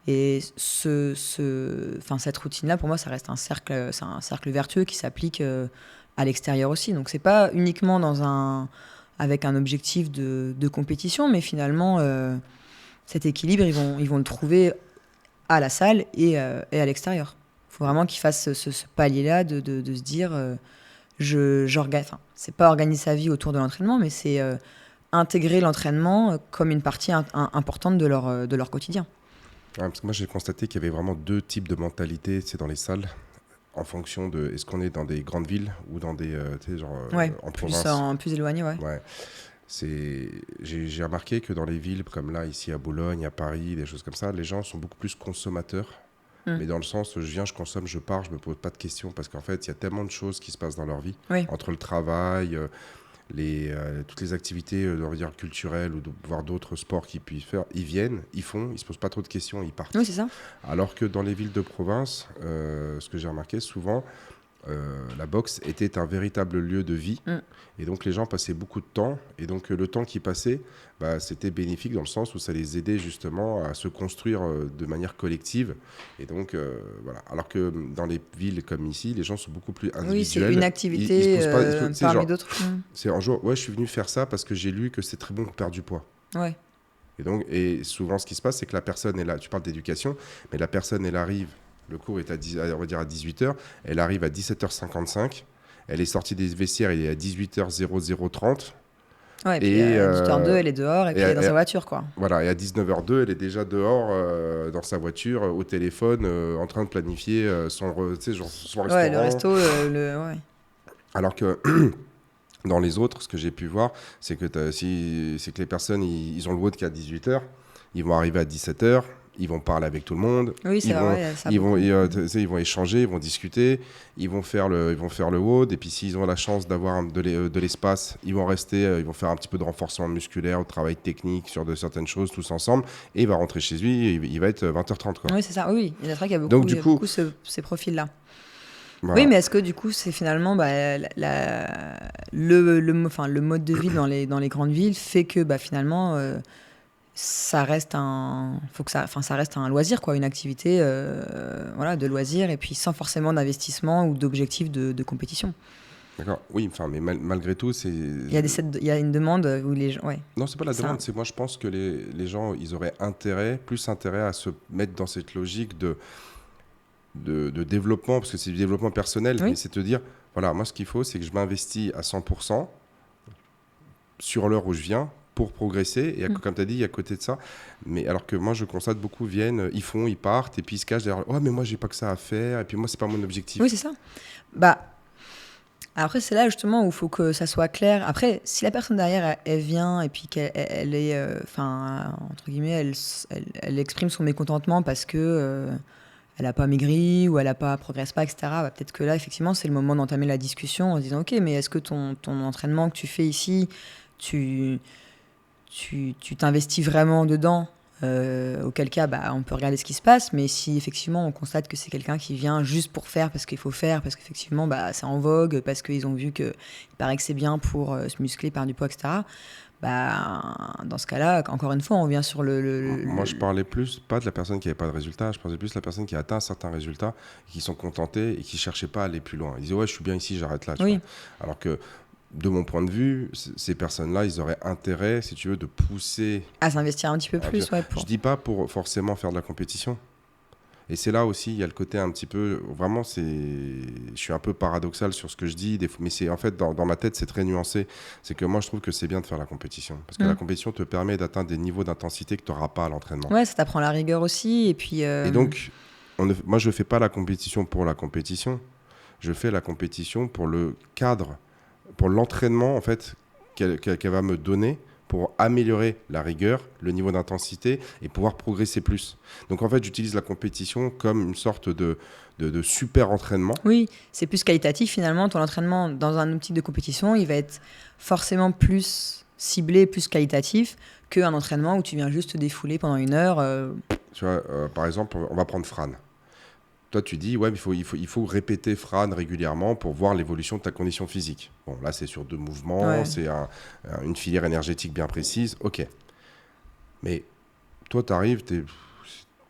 Et cette routine-là, pour moi, ça reste c'est un cercle vertueux qui s'applique à l'extérieur aussi. Donc, c'est pas uniquement avec un objectif de compétition, mais finalement, cet équilibre, ils vont le trouver à la salle et à l'extérieur. Il faut vraiment qu'ils fassent ce palier-là de se dire, c'est pas organiser sa vie autour de l'entraînement, mais c'est intégrer l'entraînement comme une partie importante de leur quotidien. Ouais, parce que moi, j'ai constaté qu'il y avait vraiment deux types de mentalités, c'est dans les salles, en fonction de est-ce qu'on est dans des grandes villes ou dans des, tu sais, genre Ouais, en province. plus éloigné, ouais. Ouais. J'ai remarqué que dans les villes comme là, ici à Boulogne, à Paris, des choses comme ça, les gens sont beaucoup plus consommateurs. Mais dans le sens, je viens, je consomme, je pars, je me pose pas de questions parce qu'en fait, il y a tellement de choses qui se passent dans leur vie, Oui. entre le travail, toutes les activités on va dire, culturelles ou voire d'autres sports qu'ils puissent faire. Ils viennent, ils font, ils se posent pas trop de questions, ils partent. Oui, c'est ça. Alors que dans les villes de province, ce que j'ai remarqué souvent, la boxe était un véritable lieu de vie. Et donc les gens passaient beaucoup de temps. Et donc le temps qui passait, c'était bénéfique dans le sens où ça les aidait justement à se construire de manière collective. Et donc voilà. Alors que dans les villes comme ici, les gens sont beaucoup plus individuels. Oui, c'est une activité parmi d'autres. C'est un jour, ouais, je suis venu faire ça parce que j'ai lu que c'est très bon pour perdre du poids. Ouais. Et souvent ce qui se passe, c'est que la personne est là, tu parles d'éducation, mais la personne, elle arrive, le cours est on va dire à 18h, elle arrive à 17h55, elle est sortie des vestiaires, il est à 18h0030. Ouais, et puis à 18h02, elle est dehors et puis elle est dans sa voiture, quoi. Voilà, et à 19h02, elle est déjà dehors dans sa voiture, au téléphone, en train de planifier son restaurant. Ouais, le resto, ouais. Alors que dans les autres, ce que j'ai pu voir, c'est que les personnes, ils ont le WOD qu'à 18h, ils vont arriver à 17h, ils vont parler avec tout le monde, oui, c'est vrai, ils vont échanger, ils vont discuter, ils vont faire le WOD, et puis s'ils ont la chance d'avoir de l'espace, ils vont rester, ils vont faire un petit peu de renforcement musculaire, de travail technique sur certaines choses, tous ensemble, et il va rentrer chez lui, il va être 20h30. Quoi. Oui, c'est ça, oui, il y a qu'il y a beaucoup ces profils-là. Voilà. Oui, mais est-ce que du coup, c'est finalement le mode de vie dans les grandes villes fait que finalement, ça reste ça reste un loisir, quoi, une activité voilà, de loisir, et puis sans forcément d'investissement ou d'objectif de compétition. D'accord, oui, mais malgré tout, c'est... Il y a une demande où les gens... Ouais. Non, c'est pas la demande, c'est moi je pense que les gens, ils auraient plus intérêt à se mettre dans cette logique de développement, parce que c'est du développement personnel, oui. Mais c'est te dire, voilà, moi ce qu'il faut, c'est que je m'investis à 100% sur l'heure où je viens pour progresser, et comme tu as dit, à côté de ça, mais alors que moi je constate beaucoup viennent, ils font, ils partent, et puis ils se cachent derrière, oh mais moi j'ai pas que ça à faire, et puis moi c'est pas mon objectif. Oui, c'est ça. Après, c'est là justement où il faut que ça soit clair. Après, si la personne derrière, elle vient et puis qu'elle est, entre guillemets, elle exprime son mécontentement parce que elle n'a pas maigri ou elle progresse pas, etc. Peut-être que là, effectivement, c'est le moment d'entamer la discussion en se disant, ok, mais est-ce que ton entraînement que tu fais ici, tu t'investis vraiment dedans Auquel cas, on peut regarder ce qui se passe. Mais si effectivement on constate que c'est quelqu'un qui vient juste pour faire parce qu'il faut faire, parce qu'effectivement c'est en vogue, parce qu'ils ont vu qu'il paraît que c'est bien pour se muscler, perdre du poids, etc. Dans ce cas-là, encore une fois, on revient sur Moi, je parlais plus, pas de la personne qui n'avait pas de résultat, je parlais plus de la personne qui a atteint un certain résultat, qui sont contentés et qui ne cherchaient pas à aller plus loin. Ils disaient, ouais, je suis bien ici, j'arrête là. Tu vois. Alors que, de mon point de vue, ces personnes-là, ils auraient intérêt, si tu veux, de pousser... à s'investir un petit peu plus, ouais. Je ne dis pas pour forcément faire de la compétition. Et c'est là aussi, il y a le côté un petit peu... Vraiment, je suis un peu paradoxal sur ce que je dis, mais c'est en fait, dans ma tête, c'est très nuancé. C'est que moi, je trouve que c'est bien de faire la compétition. Parce que la compétition te permet d'atteindre des niveaux d'intensité que tu n'auras pas à l'entraînement. Ouais, ça t'apprend la rigueur aussi. Et puis... Et donc, moi, je ne fais pas la compétition pour la compétition. Je fais la compétition pour le cadre, pour l'entraînement, en fait, qu'elle va me donner pour améliorer la rigueur, le niveau d'intensité et pouvoir progresser plus. Donc en fait, j'utilise la compétition comme une sorte de super entraînement. Oui, c'est plus qualitatif finalement. Ton entraînement dans un optique de compétition, il va être forcément plus ciblé, plus qualitatif qu'un entraînement où tu viens juste te défouler pendant 1 heure. Tu vois, par exemple, on va prendre Fran. Toi, tu dis, ouais, il faut répéter Fran régulièrement pour voir l'évolution de ta condition physique. Bon, là, c'est sur 2 mouvements, c'est une filière énergétique bien précise. OK. Mais toi, tu arrives,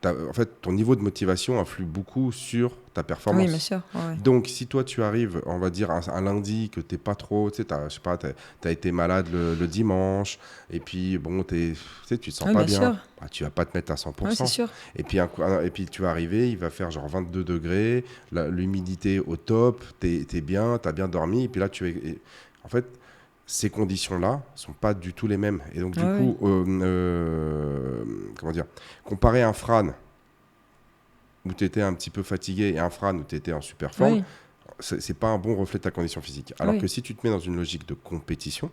en fait, ton niveau de motivation influe beaucoup sur ta performance. Oui, bien sûr. Ouais. Donc, si toi, tu arrives, on va dire, un lundi, que tu n'es pas trop, tu sais, je sais pas, tu as été malade le dimanche, et puis, bon, tu te sens pas bien, tu vas pas te mettre à 100%. Oui, c'est sûr. Et puis, tu vas arriver, il va faire genre 22 degrés, l'humidité au top, tu es bien, tu as bien dormi, et puis là, en fait, ces conditions-là ne sont pas du tout les mêmes. Et donc, du coup, comment dire, comparer un Fran où tu étais un petit peu fatigué et un Fran où tu étais en super forme, c'est pas un bon reflet de ta condition physique. Alors que si tu te mets dans une logique de compétition,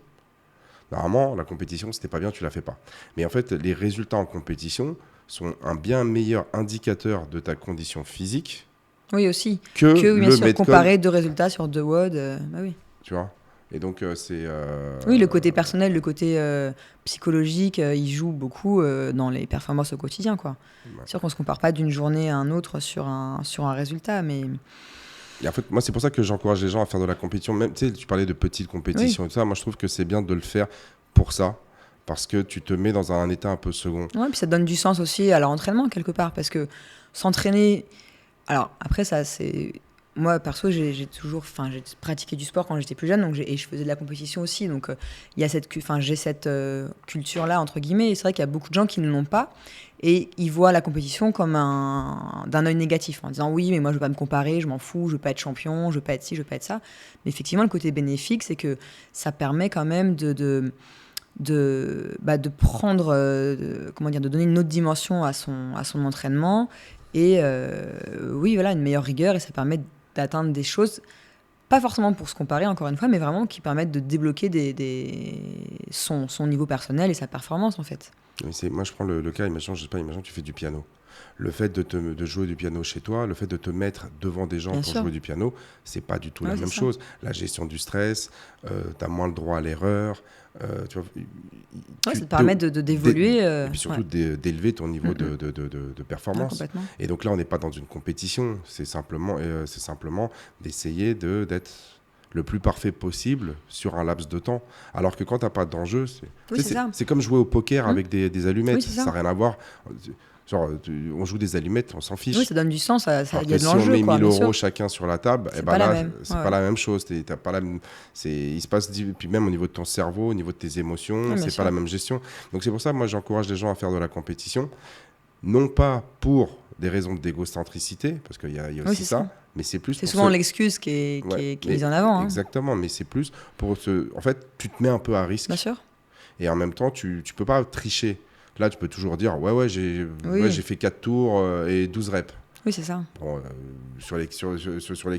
normalement, la compétition, si t'es pas bien, tu la fais pas. Mais en fait, les résultats en compétition sont un bien meilleur indicateur de ta condition physique. Oui, aussi. Que bien sûr, comparer 2 résultats sur 2 WOD, oui. Tu vois ? Et donc, c'est... Oui, le côté personnel, le côté psychologique, il joue beaucoup dans les performances au quotidien, quoi. C'est sûr qu'on ne se compare pas d'une journée à une autre sur un résultat, mais... Et en fait, moi, c'est pour ça que j'encourage les gens à faire de la compétition. Même, tu sais, tu parlais de petites compétitions et tout ça. Moi, je trouve que c'est bien de le faire pour ça, parce que tu te mets dans un état un peu second. Oui, puis ça donne du sens aussi à leur entraînement, quelque part, parce que s'entraîner... Alors, après, ça, c'est... Moi, perso, j'ai pratiqué du sport quand j'étais plus jeune, et je faisais de la compétition aussi. Donc, il y a j'ai cette culture-là, entre guillemets. Et c'est vrai qu'il y a beaucoup de gens qui ne l'ont pas. Et ils voient la compétition comme d'un œil négatif, en disant oui, mais moi, je ne veux pas me comparer, je m'en fous, je ne veux pas être champion, je ne veux pas être ci, je ne veux pas être ça. Mais effectivement, le côté bénéfique, c'est que ça permet quand même de prendre, comment dire, de donner une autre dimension à son entraînement. Et oui, voilà, une meilleure rigueur, et ça permet d'atteindre des choses, pas forcément pour se comparer, encore une fois, mais vraiment qui permettent de débloquer son niveau personnel et sa performance, en fait. Moi, je prends le cas, imagine que tu fais du piano. Le fait de jouer du piano chez toi, le fait de te mettre devant des gens pour jouer du piano, c'est pas du tout la même chose. La gestion du stress, tu as moins le droit à l'erreur. Tu vois, ça te permet d'évoluer. Et puis surtout d'élever ton niveau de performance. Et donc là, on n'est pas dans une compétition. C'est simplement d'essayer d'être le plus parfait possible sur un laps de temps. Alors que quand tu n'as pas d'enjeu, c'est comme jouer au poker avec des allumettes. Ça n'a rien à voir. Genre, on joue des allumettes, on s'en fiche. Oui, ça donne du sens, il y a de si l'enjeu. Si on met 1 000 € chacun sur la table, c'est pas la même chose. T'as pas il se passe, puis même au niveau de ton cerveau, au niveau de tes émotions, c'est pas la même gestion. Donc c'est pour ça, moi, j'encourage les gens à faire de la compétition, non pas pour des raisons d'égocentricité, parce qu'il y a aussi ça, mais c'est plus... C'est souvent l'excuse qui est mise en avant. Exactement, mais c'est plus pour... En fait, tu te mets un peu à risque. Bien sûr. Et en même temps, tu peux pas tricher. Là, tu peux toujours dire, j'ai fait 4 tours et 12 reps. Oui, c'est ça. Bon, sur les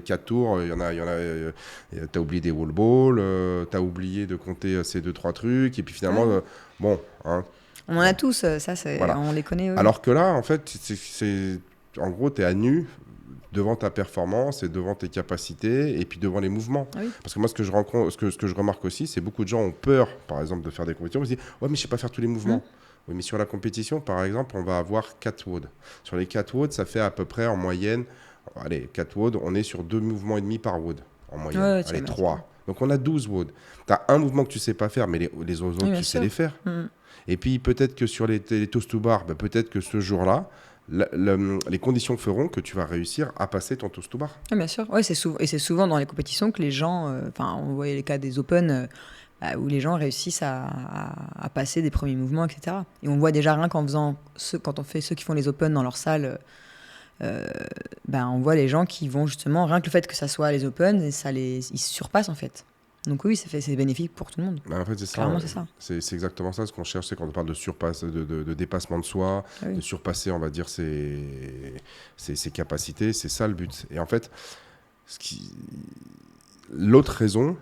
4 tours, il y en a tu as oublié des wall balls, tu as oublié de compter ces 2-3 trucs, et puis finalement, bon... Hein, on en a tous, ça, on les connaît. Alors que là, en fait, en gros, tu es à nu, devant ta performance et devant tes capacités et puis devant les mouvements. Ah oui. Parce que moi, ce que je remarque aussi, c'est beaucoup de gens ont peur, par exemple, de faire des compétitions. Ils se disent, ouais, mais je sais pas faire tous les mouvements. Oui, mais sur la compétition, par exemple, on va avoir 4 WOD. Sur les 4 WOD, ça fait à peu près en moyenne, allez, 4 WOD, on est sur 2 mouvements et demi par WOD en moyenne. Ouais, allez, 3. Donc on a 12 WOD. Tu as un mouvement que tu sais pas faire, mais les autres, tu sais les faire. Et puis peut-être que sur les toast to bar, peut-être que ce jour-là, les conditions feront que tu vas réussir à passer ton toast to bar. Oui, bien sûr. Ouais, et c'est souvent dans les compétitions que les gens, on voyait les cas des Open, où les gens réussissent à passer des premiers mouvements, etc. Et on voit déjà rien qu'en faisant, quand on fait ceux qui font les Open dans leur salle, on voit les gens qui vont justement, rien que le fait que ça soit les Open, ils se surpassent en fait. Donc oui, c'est bénéfique pour tout le monde. En fait, c'est Clairement, ça. C'est exactement ça. Ce qu'on cherche, c'est quand on parle de dépassement de soi, de surpasser, on va dire, ses capacités. C'est ça le but. Et en fait, l'autre raison,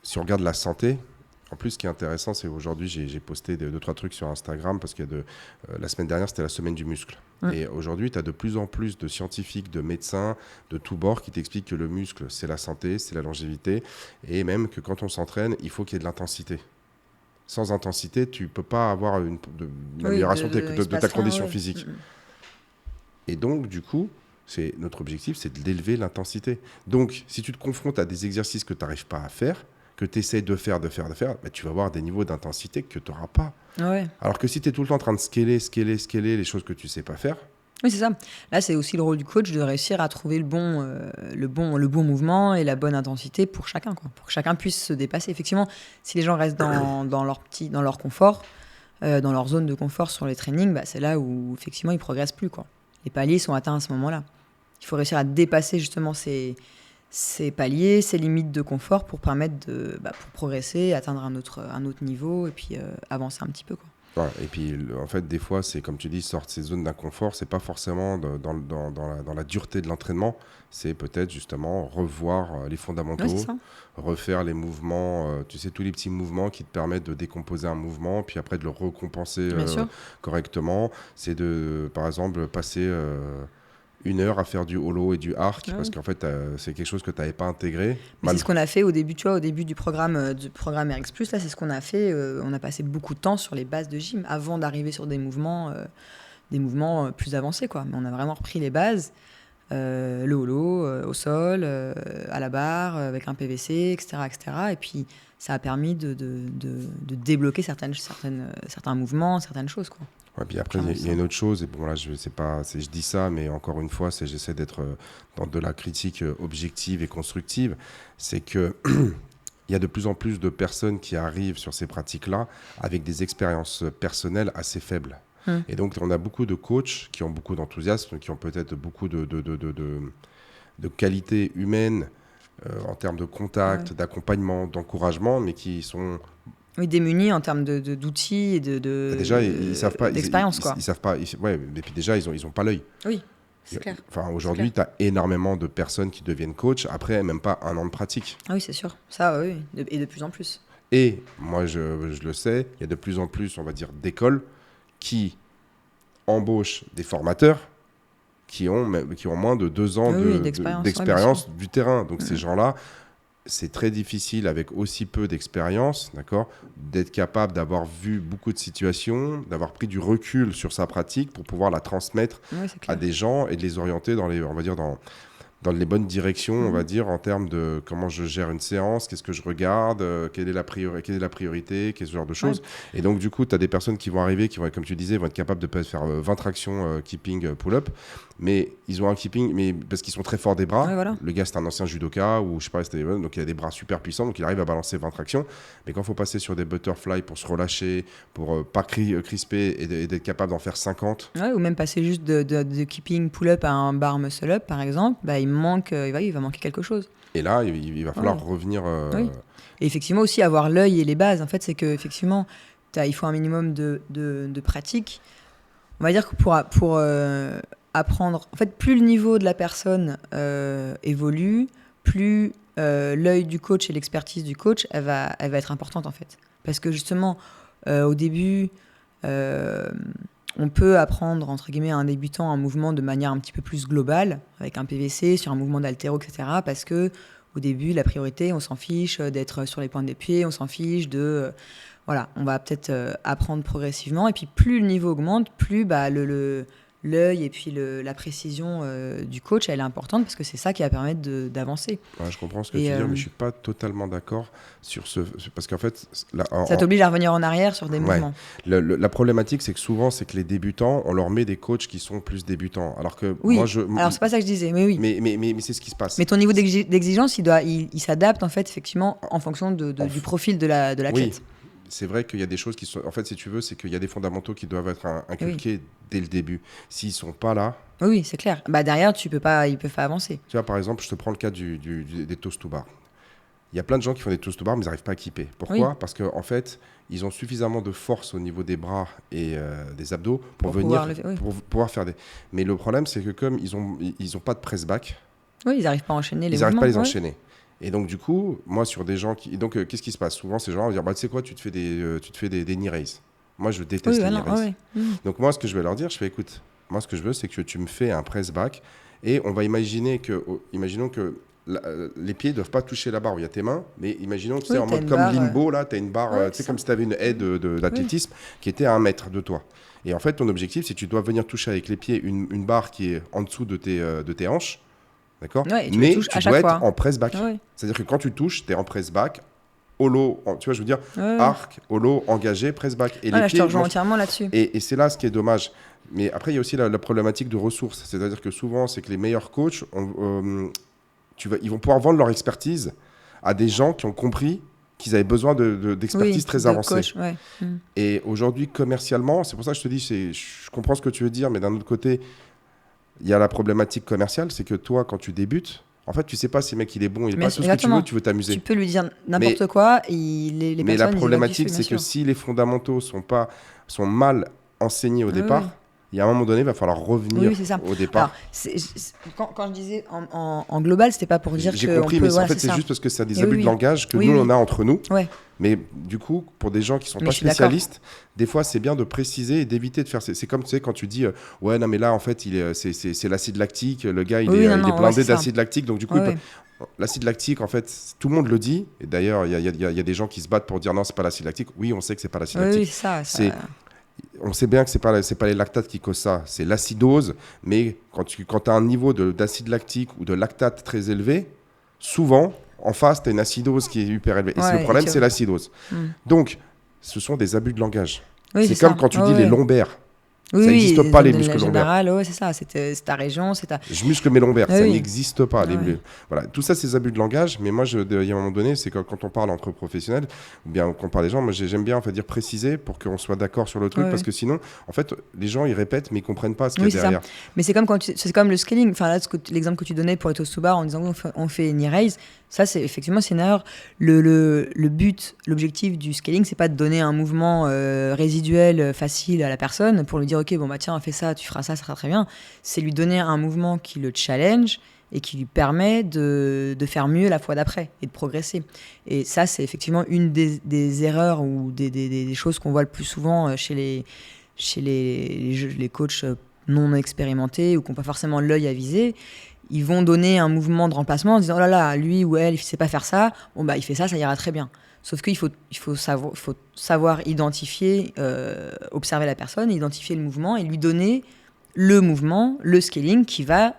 si on regarde la santé, en plus, ce qui est intéressant, c'est aujourd'hui, j'ai posté 2-3 trucs sur Instagram parce que la semaine dernière, c'était la semaine du muscle. Et aujourd'hui, tu as de plus en plus de scientifiques, de médecins, de tous bords qui t'expliquent que le muscle, c'est la santé, c'est la longévité. Et même que quand on s'entraîne, il faut qu'il y ait de l'intensité. Sans intensité, tu ne peux pas avoir une amélioration de ta condition physique. Et donc, du coup, notre objectif, c'est d'élever l'intensité. Donc, si tu te confrontes à des exercices que tu n'arrives pas à faire, que tu essaies de faire, tu vas avoir des niveaux d'intensité que tu n'auras pas. Ouais. Alors que si tu es tout le temps en train de scaler les choses que tu ne sais pas faire. Oui, c'est ça. Là, c'est aussi le rôle du coach de réussir à trouver le bon mouvement et la bonne intensité pour chacun, quoi, pour que chacun puisse se dépasser. Effectivement, si les gens restent dans leur confort, dans leur zone de confort sur les trainings, c'est là où effectivement ils progressent plus, quoi. Les paliers sont atteints à ce moment-là. Il faut réussir à dépasser justement ces paliers, ces limites de confort pour permettre pour progresser, atteindre un autre niveau et puis avancer un petit peu, quoi. Ouais, et puis en fait des fois c'est comme tu dis, sortir de ces zones d'inconfort, c'est pas forcément dans la dureté de l'entraînement, c'est peut-être justement revoir les fondamentaux, refaire les mouvements, tu sais, tous les petits mouvements qui te permettent de décomposer un mouvement puis après de le recompenser correctement. C'est de par exemple passer 1 heure à faire du holo et du arc parce qu'en fait c'est quelque chose que tu n'avais pas intégré. C'est ce qu'on a fait au début, tu vois, au début du programme RX+, là c'est ce qu'on a fait, on a passé beaucoup de temps sur les bases de gym avant d'arriver sur des mouvements plus avancés, quoi. Mais on a vraiment repris les bases, le holo au sol, à la barre avec un PVC, etc. et puis ça a permis de débloquer certains mouvements, certaines choses, quoi. Ouais, puis après, il y a une autre chose, et bon là, je dis ça, mais encore une fois, j'essaie d'être dans de la critique objective et constructive, c'est que il y a de plus en plus de personnes qui arrivent sur ces pratiques-là avec des expériences personnelles assez faibles. Et donc, on a beaucoup de coachs qui ont beaucoup d'enthousiasme, qui ont peut-être beaucoup de qualités humaines en termes de contact, d'accompagnement, d'encouragement, mais qui sont... Oui, démunis en termes d'outils et déjà, ils savent pas, d'expérience, quoi. Ils savent pas. Ouais, et puis déjà, ils ont pas l'œil. Oui, c'est clair. Enfin, aujourd'hui, tu as énormément de personnes qui deviennent coach après même pas 1 an de pratique. Ah oui, c'est sûr. Ça, oui, et de plus en plus. Et moi, je le sais, il y a de plus en plus, on va dire, d'écoles qui embauchent des formateurs qui ont moins de 2 ans d'expérience du terrain. Donc, ces gens-là, c'est très difficile avec aussi peu d'expérience, d'accord, d'être capable d'avoir vu beaucoup de situations, d'avoir pris du recul sur sa pratique pour pouvoir la transmettre à des gens et de les orienter dans les bonnes directions, on va dire, en termes de comment je gère une séance, qu'est-ce que je regarde, quelle est la priorité, qu'est-ce genre de choses. Et donc, du coup, tu as des personnes qui vont arriver, qui vont, comme tu disais, vont être capables de faire 20 tractions keeping pull-up, mais ils ont un keeping, mais parce qu'ils sont très forts des bras. Le gars, c'est un ancien judoka, ou je sais pas, donc il a des bras super puissants, donc il arrive à balancer 20 tractions. Mais quand il faut passer sur des butterfly pour se relâcher, pour pas crisper et d'être capable d'en faire 50. Ouais, ou même passer juste de keeping pull-up à un bar muscle-up, par exemple, il va manquer quelque chose. Et là, il va falloir revenir... Et effectivement, aussi avoir l'œil et les bases. En fait, c'est qu'effectivement, il faut un minimum de pratique. On va dire que pour apprendre... En fait, plus le niveau de la personne évolue, plus l'œil du coach et l'expertise du coach, elle va être importante, en fait. Parce que justement, au début... on peut apprendre, entre guillemets, à un débutant un mouvement de manière un petit peu plus globale, avec un PVC, sur un mouvement d'haltéro, etc. Parce que au début, la priorité, on s'en fiche d'être sur les pointes des pieds, on s'en fiche de... voilà, on va peut-être apprendre progressivement. Et puis, plus le niveau augmente, plus l'œil et puis la précision du coach, elle est importante parce que c'est ça qui va permettre d'avancer. Ouais, je comprends ce que tu dis, mais je ne suis pas totalement d'accord sur parce qu'en fait... ça t'oblige à revenir en arrière sur des mouvements. La problématique, c'est que souvent, c'est que les débutants, on leur met des coachs qui sont plus débutants. Alors que oui, alors c'est pas ça que je disais, mais oui. Mais c'est ce qui se passe. Mais ton niveau d'exigence, il s'adapte en fait, effectivement, en fonction du profil de l'athlète. Oui. C'est vrai qu'il y a des choses qui sont... En fait, si tu veux, c'est qu'il y a des fondamentaux qui doivent être inculqués dès le début. S'ils ne sont pas là... Oui, c'est clair. Derrière, ils ne peuvent pas avancer. Tu vois, par exemple, je te prends le cas des toast to bar. Il y a plein de gens qui font des toast to bar, mais ils n'arrivent pas à kipper. Pourquoi ? Parce qu'en fait, ils ont suffisamment de force au niveau des bras et des abdos pour pouvoir faire des... Mais le problème, c'est que comme ils ont pas de press back... Oui, ils n'arrivent pas à enchaîner les mouvements. Ils n'arrivent pas à les enchaîner. Et donc, du coup, moi, sur des gens qui... Donc, qu'est-ce qui se passe ? Souvent, ces gens vont dire, tu sais quoi, tu te fais des knee raises. Moi, je déteste les knee raises. Donc, moi, ce que je vais leur dire, je fais, écoute, moi, ce que je veux, c'est que tu me fais un press back et on va imaginons que les pieds ne doivent pas toucher la barre où il y a tes mains, mais imaginons que c'est en mode comme limbo, là, tu as une barre, tu sais, comme si tu avais une haie d'athlétisme qui était à 1 mètre de toi. Et en fait, ton objectif, c'est que tu dois venir toucher avec les pieds une barre qui est en dessous de tes hanches. D'accord, mais tu dois être en press back. C'est-à-dire que quand tu touches, tu es en press back, holo, tu vois, je veux dire, arc, holo, engagé, press back. Et les pieds, je te rejoins entièrement là-dessus. Et c'est là ce qui est dommage. Mais après, il y a aussi la problématique de ressources. C'est-à-dire que souvent, c'est que les meilleurs coachs, ils vont pouvoir vendre leur expertise à des gens qui ont compris qu'ils avaient besoin d'expertise très avancée. Coach, Et aujourd'hui, commercialement, c'est pour ça que je te dis, je comprends ce que tu veux dire, mais d'un autre côté, il y a la problématique commerciale, c'est que toi, quand tu débutes, en fait, tu sais pas si le mec il est bon, il est pas tout ce que tu veux t'amuser. Tu peux lui dire n'importe quoi, mais la problématique, c'est que si les fondamentaux sont mal enseignés au départ, il y a un moment donné, il va falloir revenir au départ. Alors, quand je disais en global, c'était pas pour dire que... J'ai compris, mais en fait, c'est juste parce que c'est des abus de langage que nous, on a entre nous. Ouais. Mais du coup, pour des gens qui ne sont pas spécialistes, des fois, c'est bien de préciser et d'éviter de faire... C'est comme, tu sais, quand tu dis « Ouais, non, mais là, en fait, c'est l'acide lactique. Le gars, il est blindé d'acide lactique. Donc, du coup, l'acide lactique, en fait, tout le monde le dit. Et d'ailleurs, il y a des gens qui se battent pour dire « Non, c'est pas l'acide lactique. » Oui, on sait que c'est pas l'acide lactique. Oui, on sait bien que c'est pas les lactates qui causent ça. C'est l'acidose. Mais quand tu as un niveau d'acide lactique ou de lactate très élevé, souvent... En face, tu as une acidose qui est hyper élevée. Et le problème, c'est l'acidose. Donc, ce sont des abus de langage. C'est comme quand tu dis les lombaires. Ça n'existe pas, les muscles lombaires. C'est ça. C'est ta région. Je muscle mes lombaires. Ça n'existe pas. Voilà. Tout ça, c'est des abus de langage. Mais moi, il y a un moment donné, c'est quand on parle entre professionnels, ou bien qu'on parle des gens, moi, j'aime bien dire préciser pour qu'on soit d'accord sur le truc. Parce que sinon, en fait, les gens, ils répètent, mais ils ne comprennent pas ce qu'il y a derrière. Ça. Mais c'est comme le scaling. Enfin, là, l'exemple que tu donnais pour les toast to bar en disant on fait knee raise. Ça, c'est une erreur. Le but, l'objectif du scaling, c'est pas de donner un mouvement résiduel facile à la personne pour lui dire ok, bon bah tiens, fais ça, tu feras ça, ça sera très bien. C'est lui donner un mouvement qui le challenge et qui lui permet de faire mieux la fois d'après et de progresser. Et ça, c'est effectivement une des erreurs ou des choses qu'on voit le plus souvent chez les coachs non expérimentés ou qui n'ont pas forcément l'œil à viser. Ils vont donner un mouvement de remplacement en disant oh là là, lui ou elle, il ne sait pas faire ça, bon bah il fait ça, ça ira très bien. Sauf qu'il faut savoir identifier, observer la personne, identifier le mouvement et lui donner le mouvement, le scaling qui va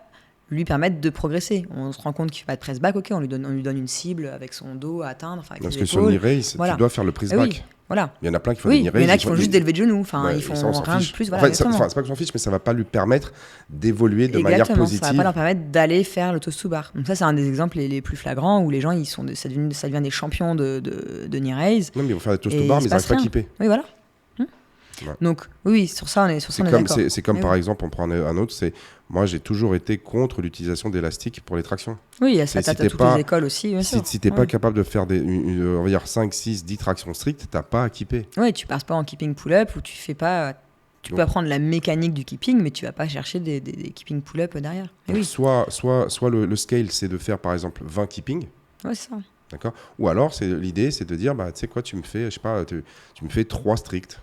lui permettre de progresser. On se rend compte qu'il ne fait pas de press back, ok, on lui donne une cible avec son dos à atteindre, avec parce ses que épaules. Sur knee-raise, tu dois faire le press back. Oui. Voilà. Il y en a plein qui font des knee-raise. Il y en a qui font juste des levées de genoux. Enfin, ils font rien de plus. Voilà, c'est pas que s'en fiche, mais ça ne va pas lui permettre d'évoluer de manière positive. Ça ne va pas leur permettre d'aller faire le toast to bar. Donc ça, c'est un des exemples les plus flagrants où les gens, ça devient des champions de knee raise. Non, mais ils vont faire des toast to bar, mais ils n'arrivent pas à kipper. Oui, voilà. Ouais. Donc oui, sur ça on est d'accord. C'est comme par exemple, on prend un autre, moi j'ai toujours été contre l'utilisation d'élastiques pour les tractions. Oui, il y a ça, toutes les écoles aussi. Si tu n'es pas capable de faire on va dire 5, 6, 10 tractions strictes, tu n'as pas à kipper. Oui, tu ne passes pas en keeping pull-up ou tu fais pas... Tu peux apprendre la mécanique du keeping, mais tu ne vas pas chercher des keeping pull-up derrière. Donc, soit le scale, c'est de faire par exemple 20 keeping. Oui, c'est ça. D'accord. Ou alors l'idée, c'est de dire, tu sais quoi, tu me fais 3 stricts.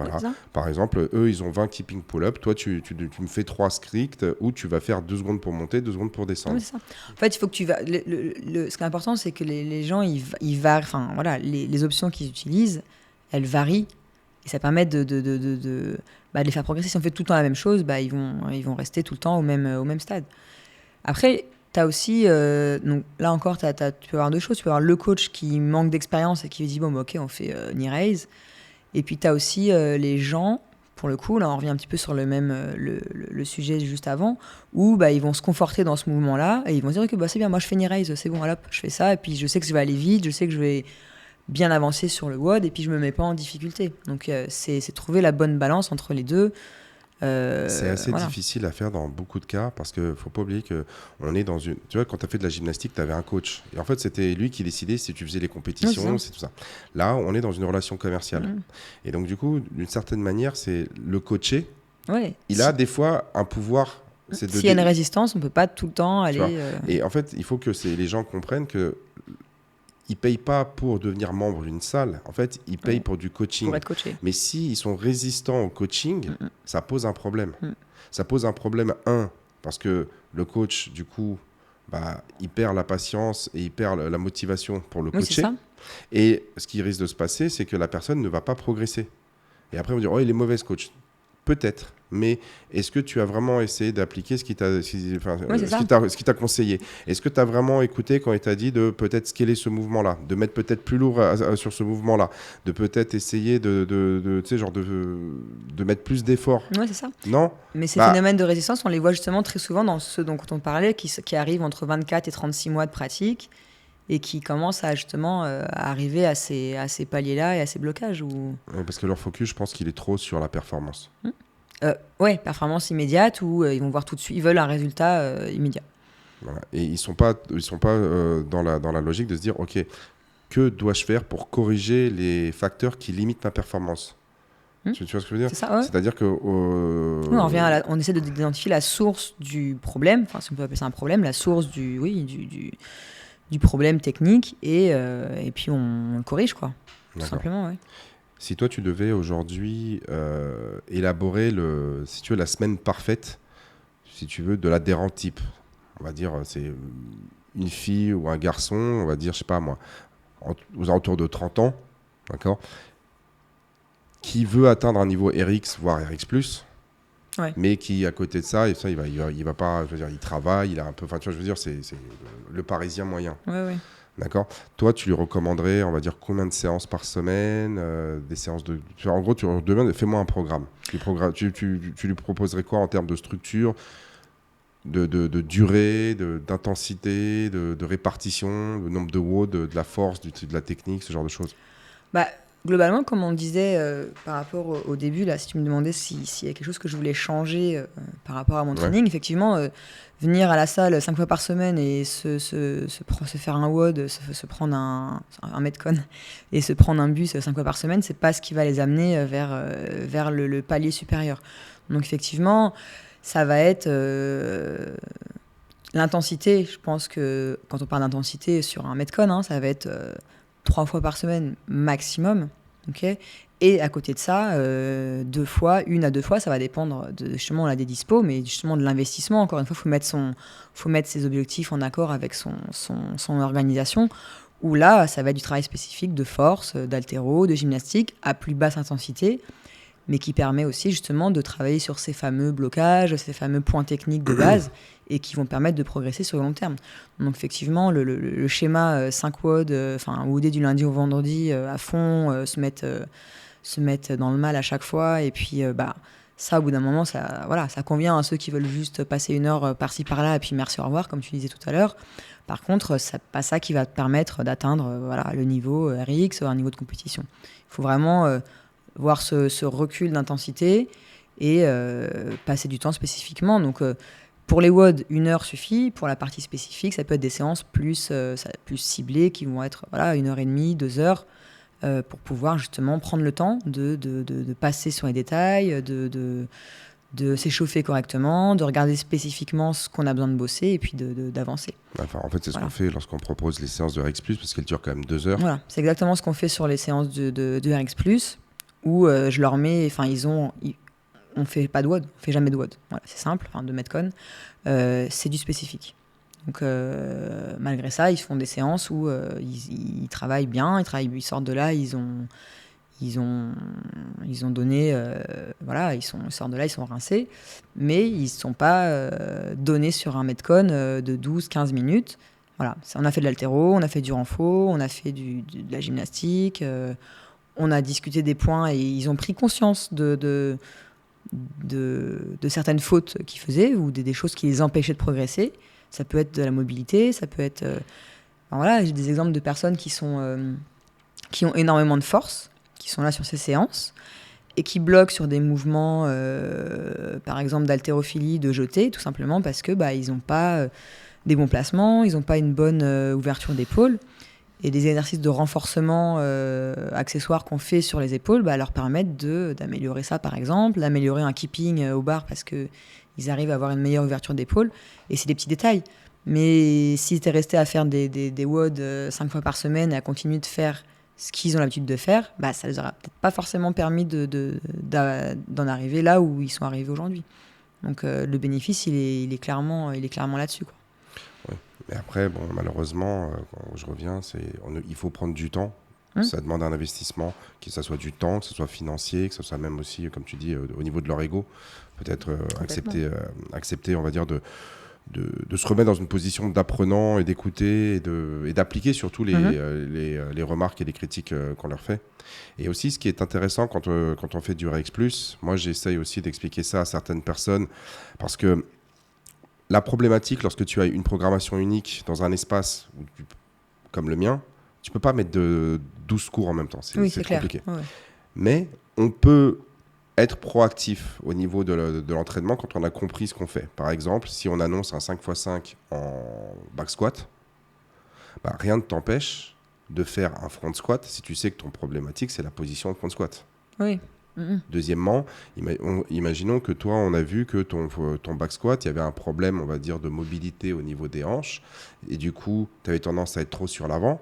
Voilà. c'est ça. Par exemple, eux, ils ont 20 keeping pull-up. Toi, tu me fais 3 scripts où tu vas faire 2 secondes pour monter, 2 secondes pour descendre. Ouais, c'est ça. En fait, il faut que tu vas. Ce qui est important, c'est que les gens, ils varient. Enfin, voilà, les options qu'ils utilisent, elles varient. Et ça permet de les faire progresser. Si on fait tout le temps la même chose, ils vont rester tout le temps au même stade. Après, tu as aussi. Donc là encore, tu peux avoir deux choses. Tu peux avoir le coach qui manque d'expérience et qui dit bon, ok, on fait knee raise. Et puis, tu as aussi les gens, pour le coup, là, on revient un petit peu sur le sujet juste avant, où ils vont se conforter dans ce mouvement-là et ils vont dire ok, c'est bien, moi je fais knee raise, c'est bon, hop, je fais ça. Et puis, je sais que je vais aller vite, je sais que je vais bien avancer sur le WOD et puis je me mets pas en difficulté. Donc, c'est trouver la bonne balance entre les deux. C'est assez difficile à faire dans beaucoup de cas parce qu'il ne faut pas oublier qu'on est dans une... Tu vois, quand tu as fait de la gymnastique, tu avais un coach. Et en fait, c'était lui qui décidait si tu faisais les compétitions, c'est tout ça. Là, on est dans une relation commerciale. Et donc, du coup, d'une certaine manière, c'est le coaché. Il a des fois un pouvoir... S'il y a une résistance, on ne peut pas tout le temps aller... Et en fait, il faut que les gens comprennent que ils ne payent pas pour devenir membre d'une salle. En fait, ils payent pour du coaching. Pour être coaché. Mais s'ils sont résistants au coaching, ça pose un problème. Ça pose un problème, parce que le coach, du coup, il perd la patience et il perd la motivation pour le coacher. Ça. Et ce qui risque de se passer, c'est que la personne ne va pas progresser. Et après, on va dire, oh, il est mauvais ce coach. Peut-être, mais est-ce que tu as vraiment essayé d'appliquer ce qui t'a conseillé? Est-ce que tu as vraiment écouté quand il t'a dit de peut-être scaler ce mouvement-là, de mettre peut-être plus lourd sur ce mouvement-là, de peut-être essayer de mettre plus d'efforts? Oui, c'est ça. Non. Mais ces phénomènes de résistance, on les voit justement très souvent dans ceux dont on parlait, qui arrivent entre 24 et 36 mois de pratique et qui commencent à justement arriver à ces paliers-là et à ces blocages. Parce que leur focus, je pense qu'il est trop sur la performance. Performance immédiate où ils vont voir tout de suite, ils veulent un résultat immédiat. Voilà. Et ils sont pas dans la logique de se dire, ok, que dois-je faire pour corriger les facteurs qui limitent ma performance? Tu vois ce que je veux dire? C'est ça, ouais. C'est-à-dire que... on essaie d'identifier la source du problème, enfin si on peut appeler ça un problème, la source du problème technique et puis on le corrige, quoi. Tout simplement, ouais. Si toi, tu devais aujourd'hui élaborer si tu veux, la semaine parfaite, si tu veux, de l'adhérent type, on va dire, c'est une fille ou un garçon, on va dire, je sais pas moi, aux alentours de 30 ans, d'accord, qui veut atteindre un niveau RX, voire RX+, mais qui, à côté de ça, et ça il va pas, je veux dire, il travaille, il a un peu, enfin, tu vois, je veux dire, c'est le Parisien moyen. Ouais. D'accord. Toi, tu lui recommanderais, on va dire, combien de séances par semaine, des séances de... En gros, tu lui demandes, fais-moi un programme. Tu lui proposerais quoi en termes de structure, de durée, d'intensité, de répartition, de nombre de WOD, de la force, de la technique, ce genre de choses? Globalement, comme on disait par rapport au début, là, si tu me demandais s'il y a quelque chose que je voulais changer par rapport à mon training, effectivement, venir à la salle 5 fois par semaine et se faire un WOD, se prendre un Metcon et se prendre un bus 5 fois par semaine, c'est pas ce qui va les amener vers le palier supérieur. Donc effectivement, ça va être l'intensité. Je pense que quand on parle d'intensité sur un Metcon, ça va être 3 fois par semaine maximum, ok. Et à côté de ça, 1 à 2 fois, ça va dépendre justement des dispos, mais justement de l'investissement. Encore une fois, faut mettre ses objectifs en accord avec son organisation. Où là, ça va être du travail spécifique de force, d'haltéro, de gymnastique à plus basse intensité, mais qui permet aussi justement de travailler sur ces fameux blocages, ces fameux points techniques de base, et qui vont permettre de progresser sur le long terme. Donc effectivement, le schéma 5 WOD, WODer du lundi au vendredi à fond, se mettre dans le mal à chaque fois, et puis ça, au bout d'un moment, ça convient à ceux qui veulent juste passer 1 heure par-ci par-là, et puis merci, au revoir, comme tu disais tout à l'heure. Par contre, c'est pas ça qui va te permettre d'atteindre le niveau RX, un niveau de compétition. Il faut vraiment voir ce recul d'intensité et passer du temps spécifiquement. Donc, pour les WOD, 1 heure suffit. Pour la partie spécifique, ça peut être des séances plus ciblées qui vont être 1h30, 2 heures pour pouvoir justement prendre le temps de passer sur les détails, de s'échauffer correctement, de regarder spécifiquement ce qu'on a besoin de bosser et puis d'avancer. En fait, c'est ce qu'on fait lorsqu'on propose les séances de RX+, parce qu'elles durent quand même 2 heures. Voilà, c'est exactement ce qu'on fait sur les séances de RX+. où je leur mets, enfin on fait pas de WOD, on fait jamais de WOD. Voilà, c'est simple, de Metcon. C'est du spécifique. Donc malgré ça, ils font des séances où ils travaillent bien, ils sortent de là, ils ont donné, ils sortent de là, ils sont rincés, mais ils ne sont pas donnés sur un Metcon de 12-15 minutes. Voilà, on a fait de l'haltéro, on a fait du renfo, on a fait de la gymnastique, on a discuté des points et ils ont pris conscience de certaines fautes qu'ils faisaient ou des choses qui les empêchaient de progresser. Ça peut être de la mobilité, ça peut être... j'ai des exemples de personnes qui ont énormément de force, qui sont là sur ces séances et qui bloquent sur des mouvements, par exemple d'haltérophilie, de jeté, tout simplement parce que ils n'ont pas des bons placements, ils n'ont pas une bonne ouverture d'épaule. Et des exercices de renforcement accessoires qu'on fait sur les épaules leur permettent d'améliorer ça, par exemple, d'améliorer un keeping au bar parce qu'ils arrivent à avoir une meilleure ouverture d'épaule. Et c'est des petits détails. Mais si tu es resté à faire des WOD 5 fois par semaine et à continuer de faire ce qu'ils ont l'habitude de faire, ça ne les aura peut-être pas forcément permis d'en arriver là où ils sont arrivés aujourd'hui. Donc le bénéfice, il est clairement là-dessus, quoi. Ouais. Mais après, malheureusement, quand je reviens, il faut prendre du temps. Ça demande un investissement, que ce soit du temps, que ce soit financier, que ce soit même aussi, comme tu dis, au niveau de leur ego. Peut-être accepter, on va dire, de se remettre dans une position d'apprenant et d'écouter et d'appliquer surtout les remarques et les critiques qu'on leur fait. Et aussi, ce qui est intéressant quand on fait du RX+, moi j'essaye aussi d'expliquer ça à certaines personnes parce que la problématique, lorsque tu as une programmation unique dans un espace comme le mien, tu ne peux pas mettre 12 cours en même temps. C'est compliqué. Ouais. Mais on peut être proactif au niveau de l'entraînement quand on a compris ce qu'on fait. Par exemple, si on annonce un 5x5 en back squat, rien ne t'empêche de faire un front squat si tu sais que ton problématique, c'est la position front squat. Oui. Deuxièmement, imaginons que toi, on a vu que ton back squat, il y avait un problème, on va dire, de mobilité au niveau des hanches. Et du coup, tu avais tendance à être trop sur l'avant.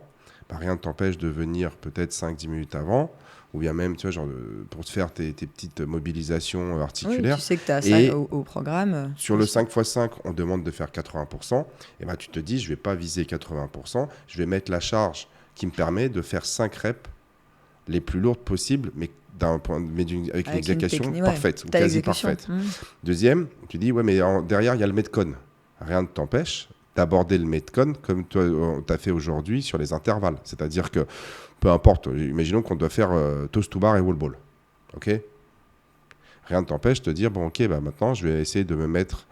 Rien ne t'empêche de venir peut-être 5-10 minutes avant, ou bien même, tu vois, pour te faire tes petites mobilisations articulaires. Oui, tu sais que tu as ça au programme. Sur le 5x5, on demande de faire 80%. Et tu te dis, je ne vais pas viser 80%, je vais mettre la charge qui me permet de faire 5 reps les plus lourdes possibles, mais avec une exécution parfaite, ou quasi parfaite. Deuxième, tu dis, mais derrière, il y a le Metcon. Rien ne t'empêche d'aborder le Metcon comme tu as fait aujourd'hui sur les intervalles. C'est-à-dire que, peu importe, imaginons qu'on doit faire toast to bar et wall ball. OK ? Rien ne t'empêche de te dire, maintenant, je vais essayer de me mettre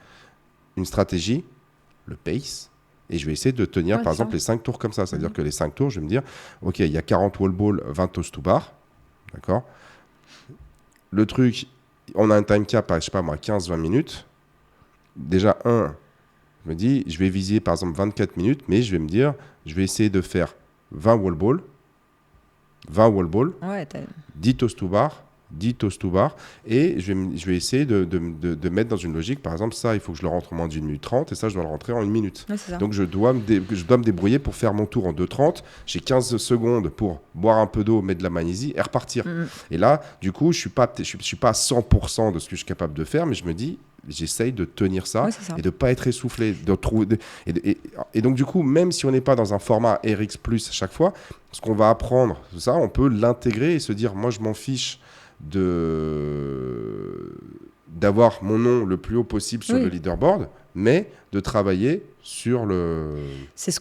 une stratégie, le pace, et je vais essayer de tenir, par exemple, les 5 tours comme ça. C'est-à-dire que les 5 tours, je vais me dire, OK, il y a 40 wall ball, 20 toast to bar. D'accord ? Le truc, on a un time cap à, 15-20 minutes. Déjà, je me dis, je vais viser, par exemple, 24 minutes, mais je vais me dire, je vais essayer de faire 20 wall ball, 10 toast to bar, 10 toast to bar, et je vais essayer de mettre dans une logique, par exemple, ça, il faut que je le rentre en moins d'1 minute 30, et ça, je dois le rentrer en 1 minute. Ouais, donc, je dois me débrouiller pour faire mon tour en 2,30. J'ai 15 secondes pour boire un peu d'eau, mettre de la magnésie et repartir. Et là, du coup, je suis pas à 100% de ce que je suis capable de faire, mais je me dis, j'essaye de tenir ça et de ne pas être essoufflé. Et donc, du coup, même si on n'est pas dans un format RX+, à chaque fois, ce qu'on va apprendre, tout ça, on peut l'intégrer et se dire, moi, je m'en fiche d'avoir mon nom le plus haut possible sur le leaderboard, mais de travailler sur le... C'est ce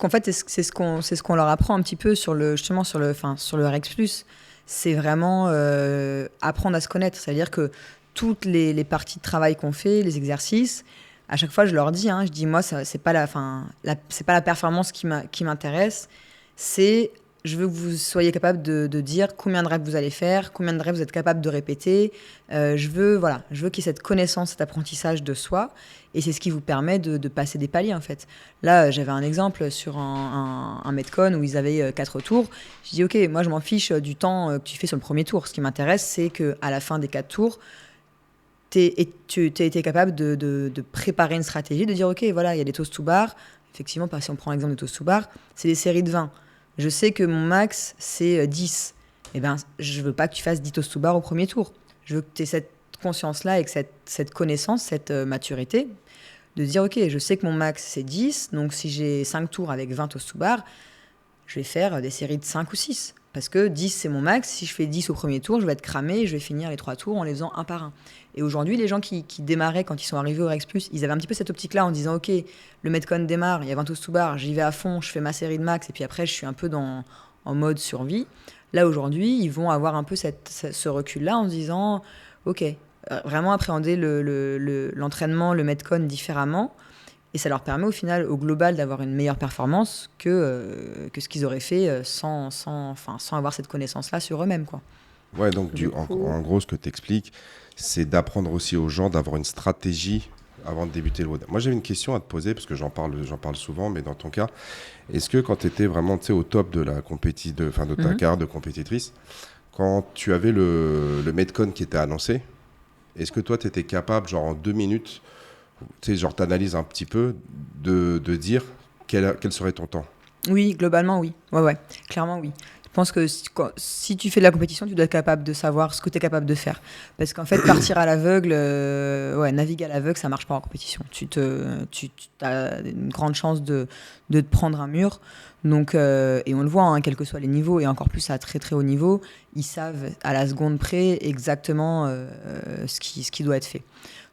qu'on leur apprend un petit peu sur le RX+. C'est vraiment apprendre à se connaître. C'est-à-dire que toutes les parties de travail qu'on fait, les exercices, à chaque fois, je leur dis, je dis, moi, c'est pas la performance qui m'intéresse, c'est... Je veux que vous soyez capable de dire combien de reps vous allez faire, combien de reps vous êtes capable de répéter. Je veux qu'il y ait cette connaissance, cet apprentissage de soi. Et c'est ce qui vous permet de passer des paliers, en fait. Là, j'avais un exemple sur un Metcon où ils avaient 4 tours. Je dis, OK, moi, je m'en fiche du temps que tu fais sur le premier tour. Ce qui m'intéresse, c'est qu'à la fin des 4 tours, tu aies été capable de préparer une stratégie, de dire, OK, voilà, il y a des toast to bar. Effectivement, si on prend l'exemple de toast to bar, c'est des séries de 20. Je sais que mon max, c'est 10. eh ben, je veux pas que tu fasses 10 toast to bar au premier tour. Je veux que tu aies cette conscience-là et que cette connaissance, cette maturité, de dire, OK, je sais que mon max, c'est 10, donc si j'ai 5 tours avec 20 toast to bar, je vais faire des séries de 5 ou 6. Parce que 10, c'est mon max. Si je fais 10 au premier tour, je vais être cramé et je vais finir les 3 tours en les faisant un par un. Et aujourd'hui, les gens qui démarraient quand ils sont arrivés au Rex Plus, ils avaient un petit peu cette optique-là en disant, OK, le Metcon démarre, il y a 20 toast to bar, j'y vais à fond, je fais ma série de max, et puis après, je suis un peu en mode survie. Là, aujourd'hui, ils vont avoir un peu ce recul-là en se disant, OK, vraiment appréhender l'entraînement, le Metcon différemment. Et ça leur permet au final, au global, d'avoir une meilleure performance que ce qu'ils auraient fait sans avoir cette connaissance-là sur eux-mêmes, quoi. Ouais, donc en gros, ce que tu expliques, c'est d'apprendre aussi aux gens d'avoir une stratégie avant de débuter le WOD. Moi, j'avais une question à te poser, parce que j'en parle souvent, mais dans ton cas, est-ce que quand tu étais vraiment au top de la de ta carrière de compétitrice, quand tu avais le Metcon qui était annoncé, est-ce que toi, tu étais capable, genre en 2 minutes, t'analyses un petit peu, de dire quel serait ton temps? Oui, globalement, oui. Ouais, clairement, oui. Je pense que si tu fais de la compétition, tu dois être capable de savoir ce que tu es capable de faire. Parce qu'en fait, partir à l'aveugle, naviguer à l'aveugle, ça marche pas en compétition. Tu as une grande chance de te prendre un mur. Donc, et on le voit, hein, quels que soient les niveaux, et encore plus à très très haut niveau, ils savent à la seconde près exactement ce qui doit être fait.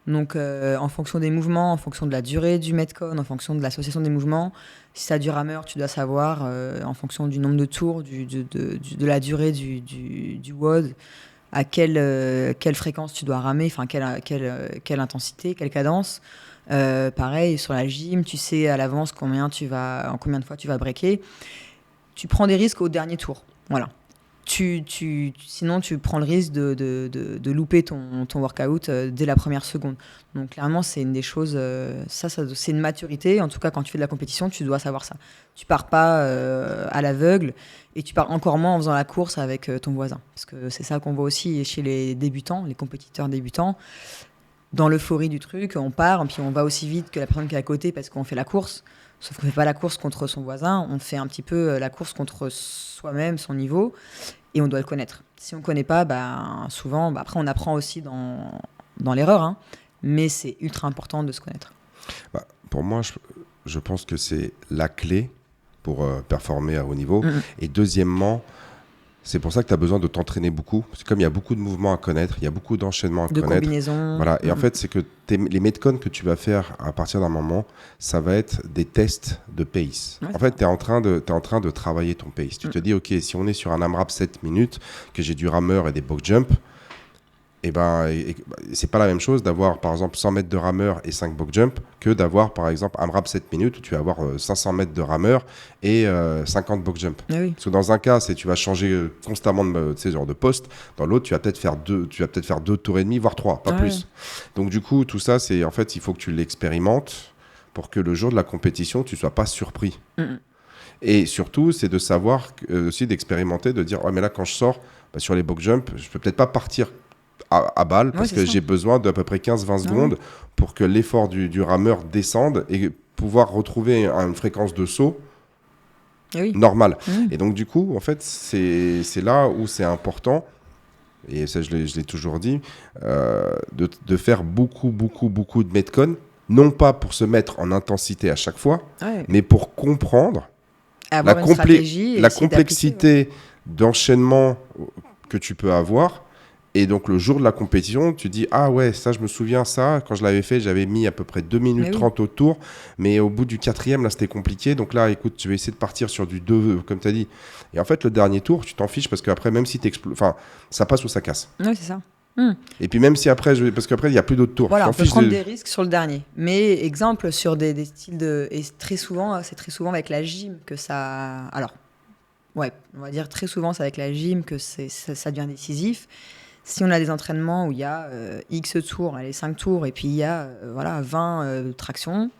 Donc, en fonction des mouvements, en fonction de la durée du Metcon, en fonction de l'association des mouvements, si ça dure rameur, tu dois savoir, en fonction du nombre de tours, de la durée du WOD, à quelle fréquence tu dois ramer, enfin quelle intensité, quelle cadence. Pareil, sur la gym, tu sais à l'avance en combien de fois tu vas breaker. Tu prends des risques au dernier tour. Voilà. Sinon, tu prends le risque de louper ton workout dès la première seconde. Donc, clairement, c'est une des choses... c'est une maturité. En tout cas, quand tu fais de la compétition, tu dois savoir ça. Tu pars pas à l'aveugle et tu pars encore moins en faisant la course avec ton voisin. Parce que c'est ça qu'on voit aussi chez les débutants, les compétiteurs débutants. Dans l'euphorie du truc, on part et puis on va aussi vite que la personne qui est à côté parce qu'on fait la course. Sauf qu'on ne fait pas la course contre son voisin, on fait un petit peu la course contre soi-même, son niveau, et on doit le connaître. Si on ne connaît pas, souvent, après on apprend aussi dans l'erreur, hein, mais c'est ultra important de se connaître. Pour moi, je pense que c'est la clé pour performer à haut niveau. Et deuxièmement, c'est pour ça que tu as besoin de t'entraîner beaucoup. C'est comme il y a beaucoup de mouvements à connaître, il y a beaucoup d'enchaînements à connaître. De combinaisons. Voilà. Et en fait, c'est que les Metcon que tu vas faire à partir d'un moment, ça va être des tests de pace. Ouais. En fait, tu es en train de travailler ton pace. Tu te dis, OK, si on est sur un AMRAP 7 minutes, que j'ai du rameur et des box jump, c'est pas la même chose d'avoir par exemple 100 mètres de rameur et 5 box jump que d'avoir par exemple un AMRAP 7 minutes où tu vas avoir 500 mètres de rameur et 50 box jump. Ah oui. Parce que dans un cas, tu vas changer constamment de poste. Dans l'autre, tu vas peut-être faire 2 tours et demi, voire 3, pas plus. Oui. Donc du coup, tout ça, c'est en fait, il faut que tu l'expérimentes pour que le jour de la compétition, tu sois pas surpris. Et surtout, c'est de savoir aussi d'expérimenter, de dire, mais là, quand je sors sur les box jump, je peux peut-être pas partir à balle parce que j'ai besoin d'à peu près 15-20 secondes pour que l'effort du rameur descende et pouvoir retrouver une fréquence de saut normale. Et donc du coup, en fait, c'est là où c'est important, et ça je l'ai toujours dit, de faire beaucoup de Metcon, non pas pour se mettre en intensité à chaque fois, mais pour comprendre la complexité d'enchaînement que tu peux avoir. Et donc, le jour de la compétition, tu dis « Ah ouais, ça, je me souviens, ça, quand je l'avais fait, j'avais mis à peu près 2 minutes 30 au tour. Mais au bout du 4e, là, c'était compliqué. Donc là, écoute, je vais essayer de partir sur du 2, comme tu as dit. » Et en fait, le dernier tour, tu t'en fiches parce qu'après, même si ça passe ou ça casse. Oui, c'est ça. Et puis même si après, parce qu'après, il n'y a plus d'autres tours. Voilà, on peut prendre des risques sur le dernier. Mais exemple, sur des styles de... Et très souvent, c'est très souvent avec la gym que ça... Alors, ouais, on va dire très souvent, c'est avec la gym que ça devient décisif. Si on a des entraînements où il y a X tours, 5 tours, et puis il y a 20 tractions,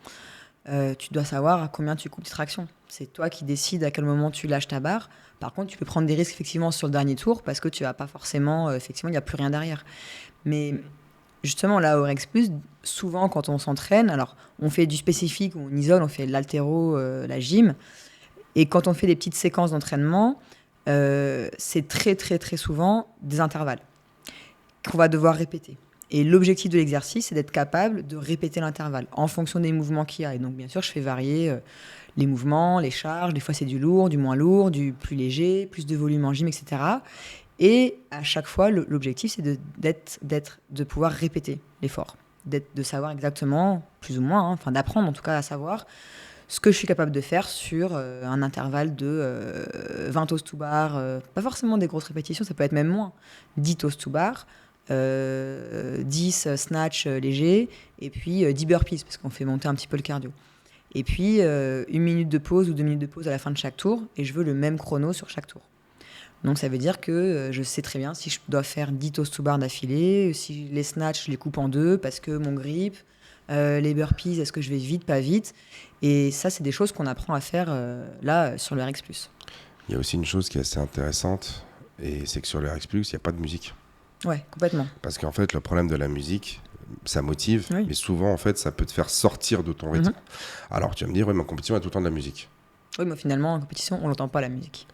tu dois savoir à combien tu coupes tes tractions. C'est toi qui décides à quel moment tu lâches ta barre. Par contre, tu peux prendre des risques effectivement sur le dernier tour parce que tu n'as pas forcément, effectivement, il n'y a plus rien derrière. Mais justement, là, au Rex Plus, souvent quand on s'entraîne, alors on fait du spécifique, on isole, on fait l'haltéro, la gym, et quand on fait des petites séquences d'entraînement, c'est très, très, très souvent des intervalles qu'on va devoir répéter. Et l'objectif de l'exercice, c'est d'être capable de répéter l'intervalle en fonction des mouvements qu'il y a. Et donc, bien sûr, je fais varier les mouvements, les charges. Des fois, c'est du lourd, du moins lourd, du plus léger, plus de volume en gym, etc. Et à chaque fois, l'objectif, c'est de pouvoir répéter l'effort, de savoir exactement, plus ou moins, enfin d'apprendre en tout cas à savoir ce que je suis capable de faire sur un intervalle de 20 toes to bar, pas forcément des grosses répétitions, ça peut être même moins, 10 toes to bar, 10 snatch légers, et puis 10 burpees, parce qu'on fait monter un petit peu le cardio. Et puis 1 minute de pause ou 2 minutes de pause à la fin de chaque tour, et je veux le même chrono sur chaque tour. Donc ça veut dire que je sais très bien si je dois faire 10 toes to bar d'affilée, si les snatch, je les coupe en deux, parce que mon grip, les burpees, est-ce que je vais vite, pas vite. Et ça, c'est des choses qu'on apprend à faire là, sur le RX+. Il y a aussi une chose qui est assez intéressante, et c'est que sur le RX+, il n'y a pas de musique. Ouais, complètement. Parce qu'en fait, le problème de la musique, ça motive, oui. mais souvent, en fait, ça peut te faire sortir de ton rythme. Alors, tu vas me dire, oui, mais en compétition, il y a tout le temps de la musique. Oui, mais finalement, en compétition, on n'entend pas la musique.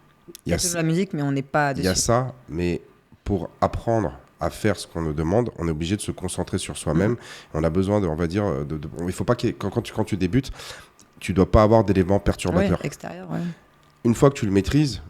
Il y a toujours de la musique, mais on n'est pas dessus. Il y a ça, mais pour apprendre à faire ce qu'on nous demande, on est obligé de se concentrer sur soi-même. On a besoin, on va dire, il faut pas quand tu débutes, tu dois pas avoir d'éléments perturbateurs. Oui, extérieur, ouais. Une fois que tu le maîtrises,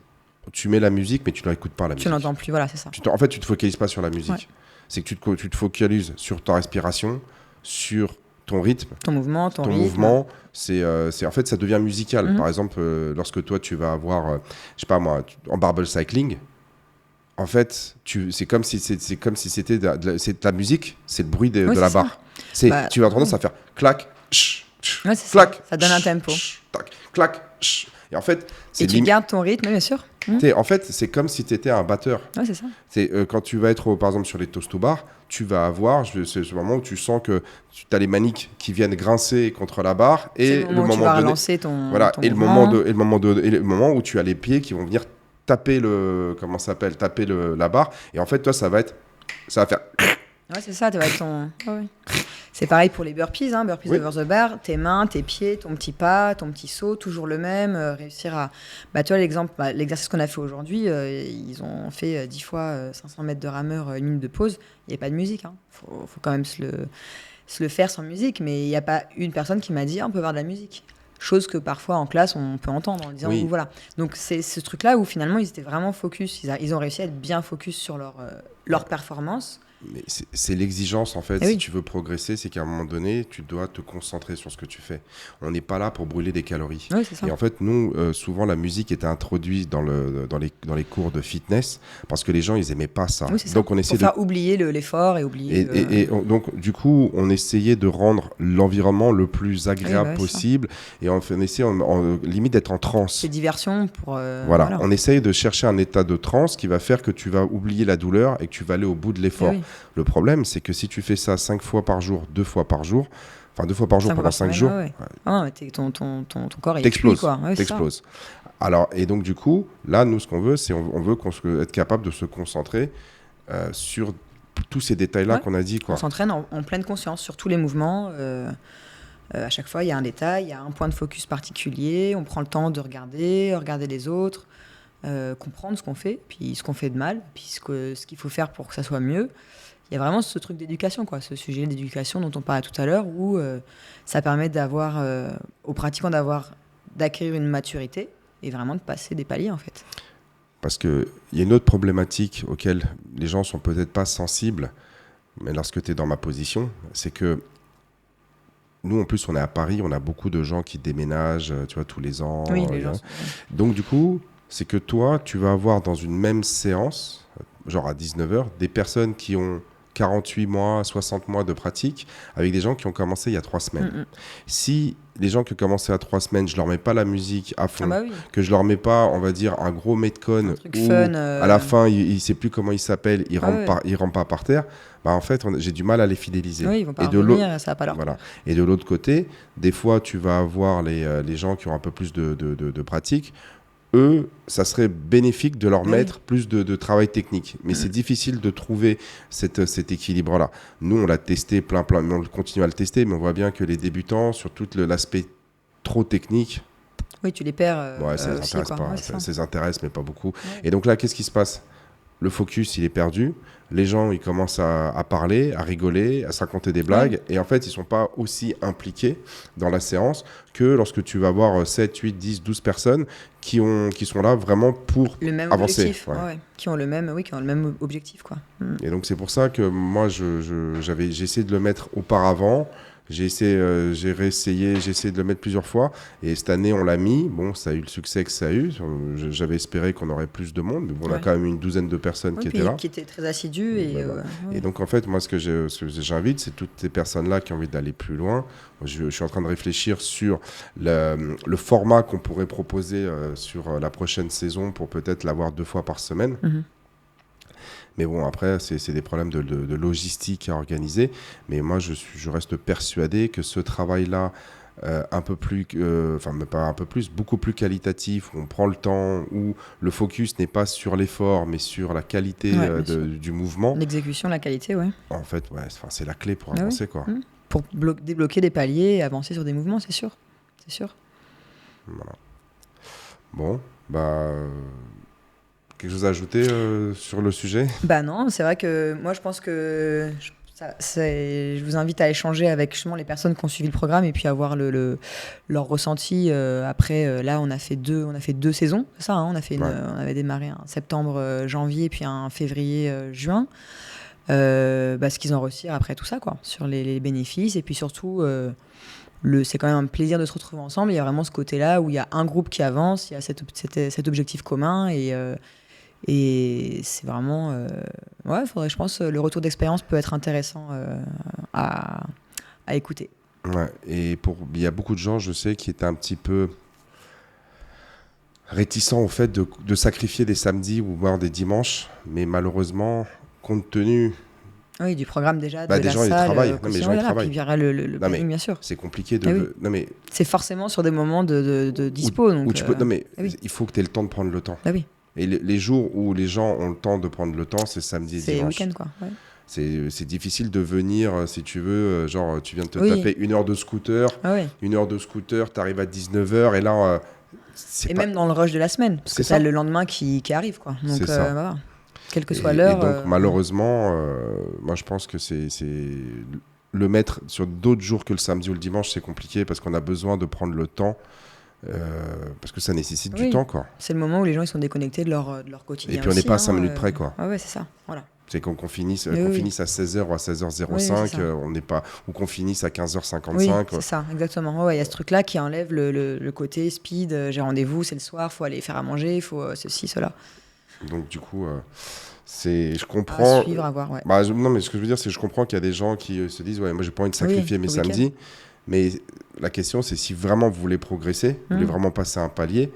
tu mets la musique, mais tu ne l'écoutes pas, la musique. Tu l'entends plus, voilà, c'est ça. En fait, tu ne te focalises pas sur la musique. Ouais. C'est que tu te focalises sur ta respiration, sur ton rythme. Ton mouvement, ton rythme. Mouvement, en fait, ça devient musical. Par exemple, lorsque toi, tu vas avoir, je sais pas moi, en barbell cycling, en fait, c'est comme si c'était de la musique, c'est le bruit de la barre. Tu as tendance à faire clac, ouais, c'est clac, ça donne un tempo. Tac, clac, et en fait, tu gardes ton rythme, bien sûr. En fait, c'est comme si tu étais un batteur. Ouais, c'est ça. Quand tu vas être, par exemple, sur les toes to bar, tu vas avoir, c'est ce moment où tu sens que tu as les maniques qui viennent grincer contre la barre. Et le moment où tu vas relancer ton et le moment où tu as les pieds qui vont venir taper la barre. Et en fait, toi, ça va faire... Ouais, c'est ça, tu vas être ton... Ah, ouais. C'est pareil pour les burpees, burpees over the bar, tes mains, tes pieds, ton petit pas, ton petit saut, toujours le même, réussir à... tu vois, l'exercice qu'on a fait aujourd'hui, ils ont fait 10 fois 500 mètres de rameur, 1 minute de pause, il n'y a pas de musique, faut quand même se le faire sans musique, mais il n'y a pas une personne qui m'a dit, on peut avoir de la musique. Chose que parfois en classe, on peut entendre en disant, voilà. Donc c'est ce truc-là où finalement, ils étaient vraiment focus, ils ont réussi à être bien focus sur leur performance. Mais c'est l'exigence en fait. Si tu veux progresser, c'est qu'à un moment donné, tu dois te concentrer sur ce que tu fais. On n'est pas là pour brûler des calories. Oui, c'est ça. Et en fait, nous, souvent, la musique était introduite dans les cours de fitness parce que les gens, ils n'aimaient pas ça. Oui, c'est ça. Donc, on essayait pour faire oublier l'effort et oublier... donc, du coup, on essayait de rendre l'environnement le plus agréable possible. Et on essayait limite d'être en transe. C'est diversion pour... voilà. On essaye de chercher un état de transe qui va faire que tu vas oublier la douleur et que tu vas aller au bout de l'effort. Le problème, c'est que si tu fais ça 5 fois par jour, 2 fois par jour, enfin 2 fois par jour pendant 5 jours, ton corps il t'explose. T'explose. Alors, et donc du coup, là, nous, ce qu'on veut, c'est on veut être capable de se concentrer sur tous ces détails-là qu'on a dit. On s'entraîne en pleine conscience sur tous les mouvements. À chaque fois, il y a un détail, il y a un point de focus particulier. On prend le temps de regarder les autres. Comprendre ce qu'on fait, puis ce qu'on fait de mal, puis ce qu'il faut faire pour que ça soit mieux. Il y a vraiment ce truc d'éducation, ce sujet d'éducation dont on parlait tout à l'heure, où ça permet aux pratiquants d'acquérir une maturité et vraiment de passer des paliers en fait. Parce qu'il y a une autre problématique auquel les gens sont peut-être pas sensibles, mais lorsque tu es dans ma position, c'est que nous, en plus, on est à Paris, on a beaucoup de gens qui déménagent, tu vois, tous les ans. Oui, les gens sont... Donc du coup, c'est que toi, tu vas avoir dans une même séance, genre à 19h, des personnes qui ont 48 mois, 60 mois de pratique, avec des gens qui ont commencé il y a 3 semaines. Si les gens qui ont commencé à 3 semaines, je leur mets pas la musique à fond, que je leur mets pas, on va dire, un gros metcon où fun, à la fin, il sait plus comment il s'appelle, il rentre pas par terre, en fait, j'ai du mal à les fidéliser. Oui, ils vont pas revenir, ça n'a pas leur voilà. Et de l'autre côté, des fois, tu vas avoir les gens qui ont un peu plus de pratique. Eux, ça serait bénéfique de leur mettre plus de travail technique. Mais c'est difficile de trouver cet équilibre-là. Nous, on l'a testé plein, mais on continue à le tester, mais on voit bien que les débutants, sur tout l'aspect trop technique, Oui, tu les perds Ouais, ça les aussi, intéresse quoi. pas. Ouais, c'est Ça les intéresse, mais pas beaucoup. Ouais. Et donc là, qu'est-ce qui se passe? Le focus, il est perdu. Les gens, ils commencent à parler, à rigoler, à se raconter des blagues. Et en fait, ils ne sont pas aussi impliqués dans la séance que lorsque tu vas voir 7, 8, 10, 12 personnes qui sont là vraiment pour Le même avancer. objectif, ouais. Qui ont le même objectif, quoi. Et donc, c'est pour ça que moi, j'ai essayé de le mettre auparavant. J'ai réessayé, j'ai essayé de le mettre plusieurs fois. Et cette année, on l'a mis. Bon, ça a eu le succès que ça a eu. J'avais espéré qu'on aurait plus de monde. Mais bon, on a quand même une douzaine de personnes qui étaient là. Qui étaient très assidus. Et donc, en fait, moi, ce que j'invite, c'est toutes ces personnes-là qui ont envie d'aller plus loin. Je suis en train de réfléchir sur le format qu'on pourrait proposer sur la prochaine saison pour peut-être l'avoir 2 fois par semaine. Mais bon, après, c'est des problèmes de logistique à organiser. Mais moi, je reste persuadé que ce travail-là, un peu plus, enfin, pas un peu plus, beaucoup plus qualitatif, où on prend le temps, où le focus n'est pas sur l'effort, mais sur la qualité du mouvement. L'exécution, la qualité, ouais. En fait, c'est la clé pour avancer, quoi. Pour débloquer des paliers et avancer sur des mouvements, c'est sûr. C'est sûr. Voilà. Bon, quelque chose à ajouter sur le sujet? Bah non, c'est vrai que moi je pense que je vous invite à échanger avec justement les personnes qui ont suivi le programme et puis à voir leur ressenti. Après, là, on a fait deux saisons, c'est ça, hein, on avait démarré en septembre, janvier, puis un février, juin. Ce qu'ils en retirent après tout ça, quoi, sur les bénéfices. Et puis surtout, c'est quand même un plaisir de se retrouver ensemble. Il y a vraiment ce côté-là où il y a un groupe qui avance, il y a cet objectif commun et c'est vraiment... faudrait, je pense, le retour d'expérience peut être intéressant à écouter. Ouais, et il y a beaucoup de gens, je sais, qui étaient un petit peu réticents au fait de sacrifier des samedis ou voire des dimanches, mais malheureusement, compte tenu... Oui, du programme déjà, des gens, salle, ils travaillent. Mais les gens, ils travaillent. Puis il y aura le planning, bien sûr. C'est compliqué c'est forcément sur des moments de dispo. Il faut que tu aies le temps de prendre le temps. Ah oui. Et les jours où les gens ont le temps de prendre le temps, c'est samedi et dimanche. C'est le week-end, quoi. Ouais. C'est difficile de venir, si tu veux, genre tu viens de te taper 1 heure de scooter, 1 heure de scooter, tu arrives à 19h et là... même dans le rush de la semaine, parce que c'est le lendemain qui arrive, quoi. Donc, c'est ça. Voilà. Quelle que soit l'heure. Et donc, malheureusement, moi, je pense que c'est le mettre sur d'autres jours que le samedi ou le dimanche, c'est compliqué parce qu'on a besoin de prendre le temps, parce que ça nécessite du temps, quoi. C'est le moment où les gens ils sont déconnectés de leur quotidien. Et puis, on n'est pas à 5 minutes près, quoi. Ah ouais, c'est ça. Voilà. C'est qu'on finisse à 16h ou à 16h05, on n'est pas, ou qu'on finisse à 15h55. Oui, c'est ça, exactement. Il y a ce truc-là qui enlève le côté speed. J'ai rendez-vous, c'est le soir, il faut aller faire à manger, il faut ceci, cela. Donc du coup, je comprends. À suivre, à voir, ouais. Non, mais ce que je veux dire, c'est que je comprends qu'il y a des gens qui se disent, moi, j'ai pas envie de sacrifier mes samedis. Mais la question, c'est si vraiment vous voulez progresser, vous voulez vraiment passer un palier.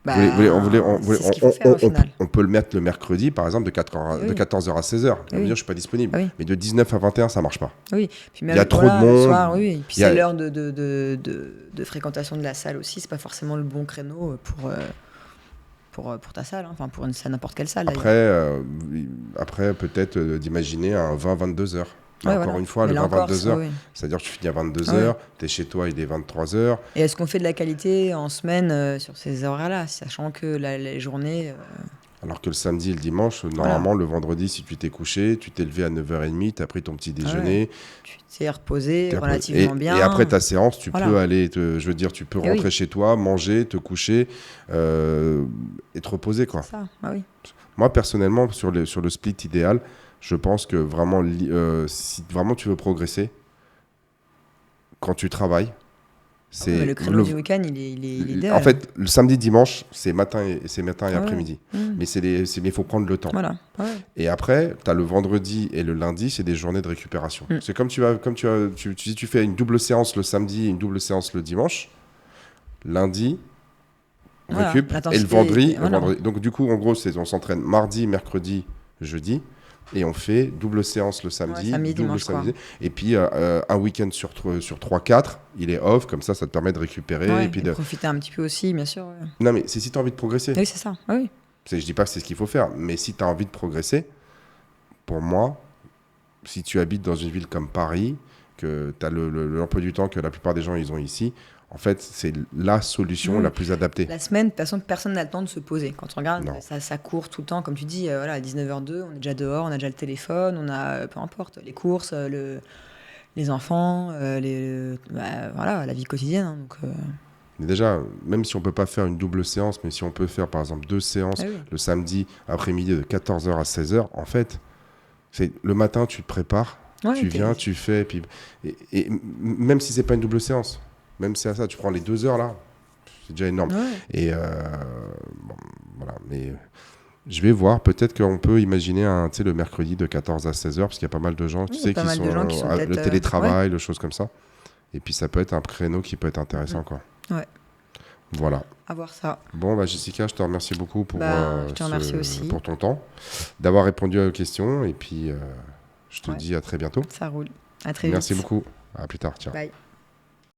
On peut le mettre le mercredi, par exemple, de 14h à 16h. On veut dire, je suis pas disponible. Mais de 19 à 21, ça marche pas. Oui. Puis même, il y a trop de monde. Le soir, Puis c'est l'heure de fréquentation de la salle aussi. C'est pas forcément le bon créneau pour ta salle, enfin pour n'importe quelle salle. Après peut-être d'imaginer un 20-22 heures. Encore une fois, le 20-22 heures, c'est-à-dire que tu finis à 22 heures, tu es chez toi, il est 23 heures. Et est-ce qu'on fait de la qualité en semaine sur ces horaires-là, sachant que la journée... Alors que le samedi et le dimanche, normalement, le vendredi, si tu t'es couché, tu t'es levé à 9h30, tu as pris ton petit déjéner. Tu t'es reposé relativement bien. Et après ta séance, tu peux aller, tu peux rentrer chez toi, manger, te coucher et te reposer, quoi. C'est ça, oui. Moi, personnellement, sur le split idéal, je pense que vraiment, si vraiment tu veux progresser, quand tu travaimes, mais le créneau du week-end, il est idéal. En fait, le samedi, dimanche, c'est matin et après-midi. Mais il faut prendre le temps. Voilà. Et après, tu as le vendredi et le lundi, c'est des journées de récupération. C'est comme si tu fais une double séance le samedi et une double séance le dimanche. Lundi, récup, et le vendredi. Donc, du coup, en gros, on s'entraîne mardi, mercredi, jeudi. Et on fait double séance le samedi, double samedi. Et puis un week-end sur 3-4, il est off, comme ça te permet de récupérer. Et puis de profiter un petit peu aussi, bien sûr. Non, mais c'est si tu as envie de progresser. Oui, c'est ça. Oui. Je dis pas que c'est ce qu'il faut faire, mais si tu as envie de progresser, pour moi, si tu habites dans une ville comme Paris, que tu as l'emploi du temps que la plupart des gens ils ont ici, En fait, c'est la solution la plus adaptée. La semaine, de toute façon, personne n'a le temps de se poser. Quand on regarde, Non. ça court tout le temps. Comme tu dis, voilà, à 19h02, on est déjà dehors, on a déjà le téléphone, on a, peu importe, les courses, les enfants, voilà, la vie quotidienne. Hein, donc, Mais déjà, même si on ne peut pas faire une double séance, mais si on peut faire par exemple 2 séances le samedi après-midi de 14h à 16h, en fait, c'est le matin, tu te prépares, tu viens, tu fais, et même si c'est pas une double séance, même si à ça, tu prends les 2 heures là, c'est déjà énorme. Ouais. Et bon, voilà, mais je vais voir, peut-être qu'on peut imaginer le mercredi de 14 à 16h, parce qu'il y a pas mal de gens, tu sais, qui sont le télétravail, le choses comme ça. Et puis ça peut être un créneau qui peut être intéressant, quoi. Ouais. Voilà. À voir ça. Bon, Jessica, je te remercie beaucoup pour, je te remercie aussi. pour ton temps, d'avoir répondu à nos questions. Et puis, je te dis à très bientôt. Ça roule. À très vite. Merci beaucoup. À plus tard. Ciao. Bye.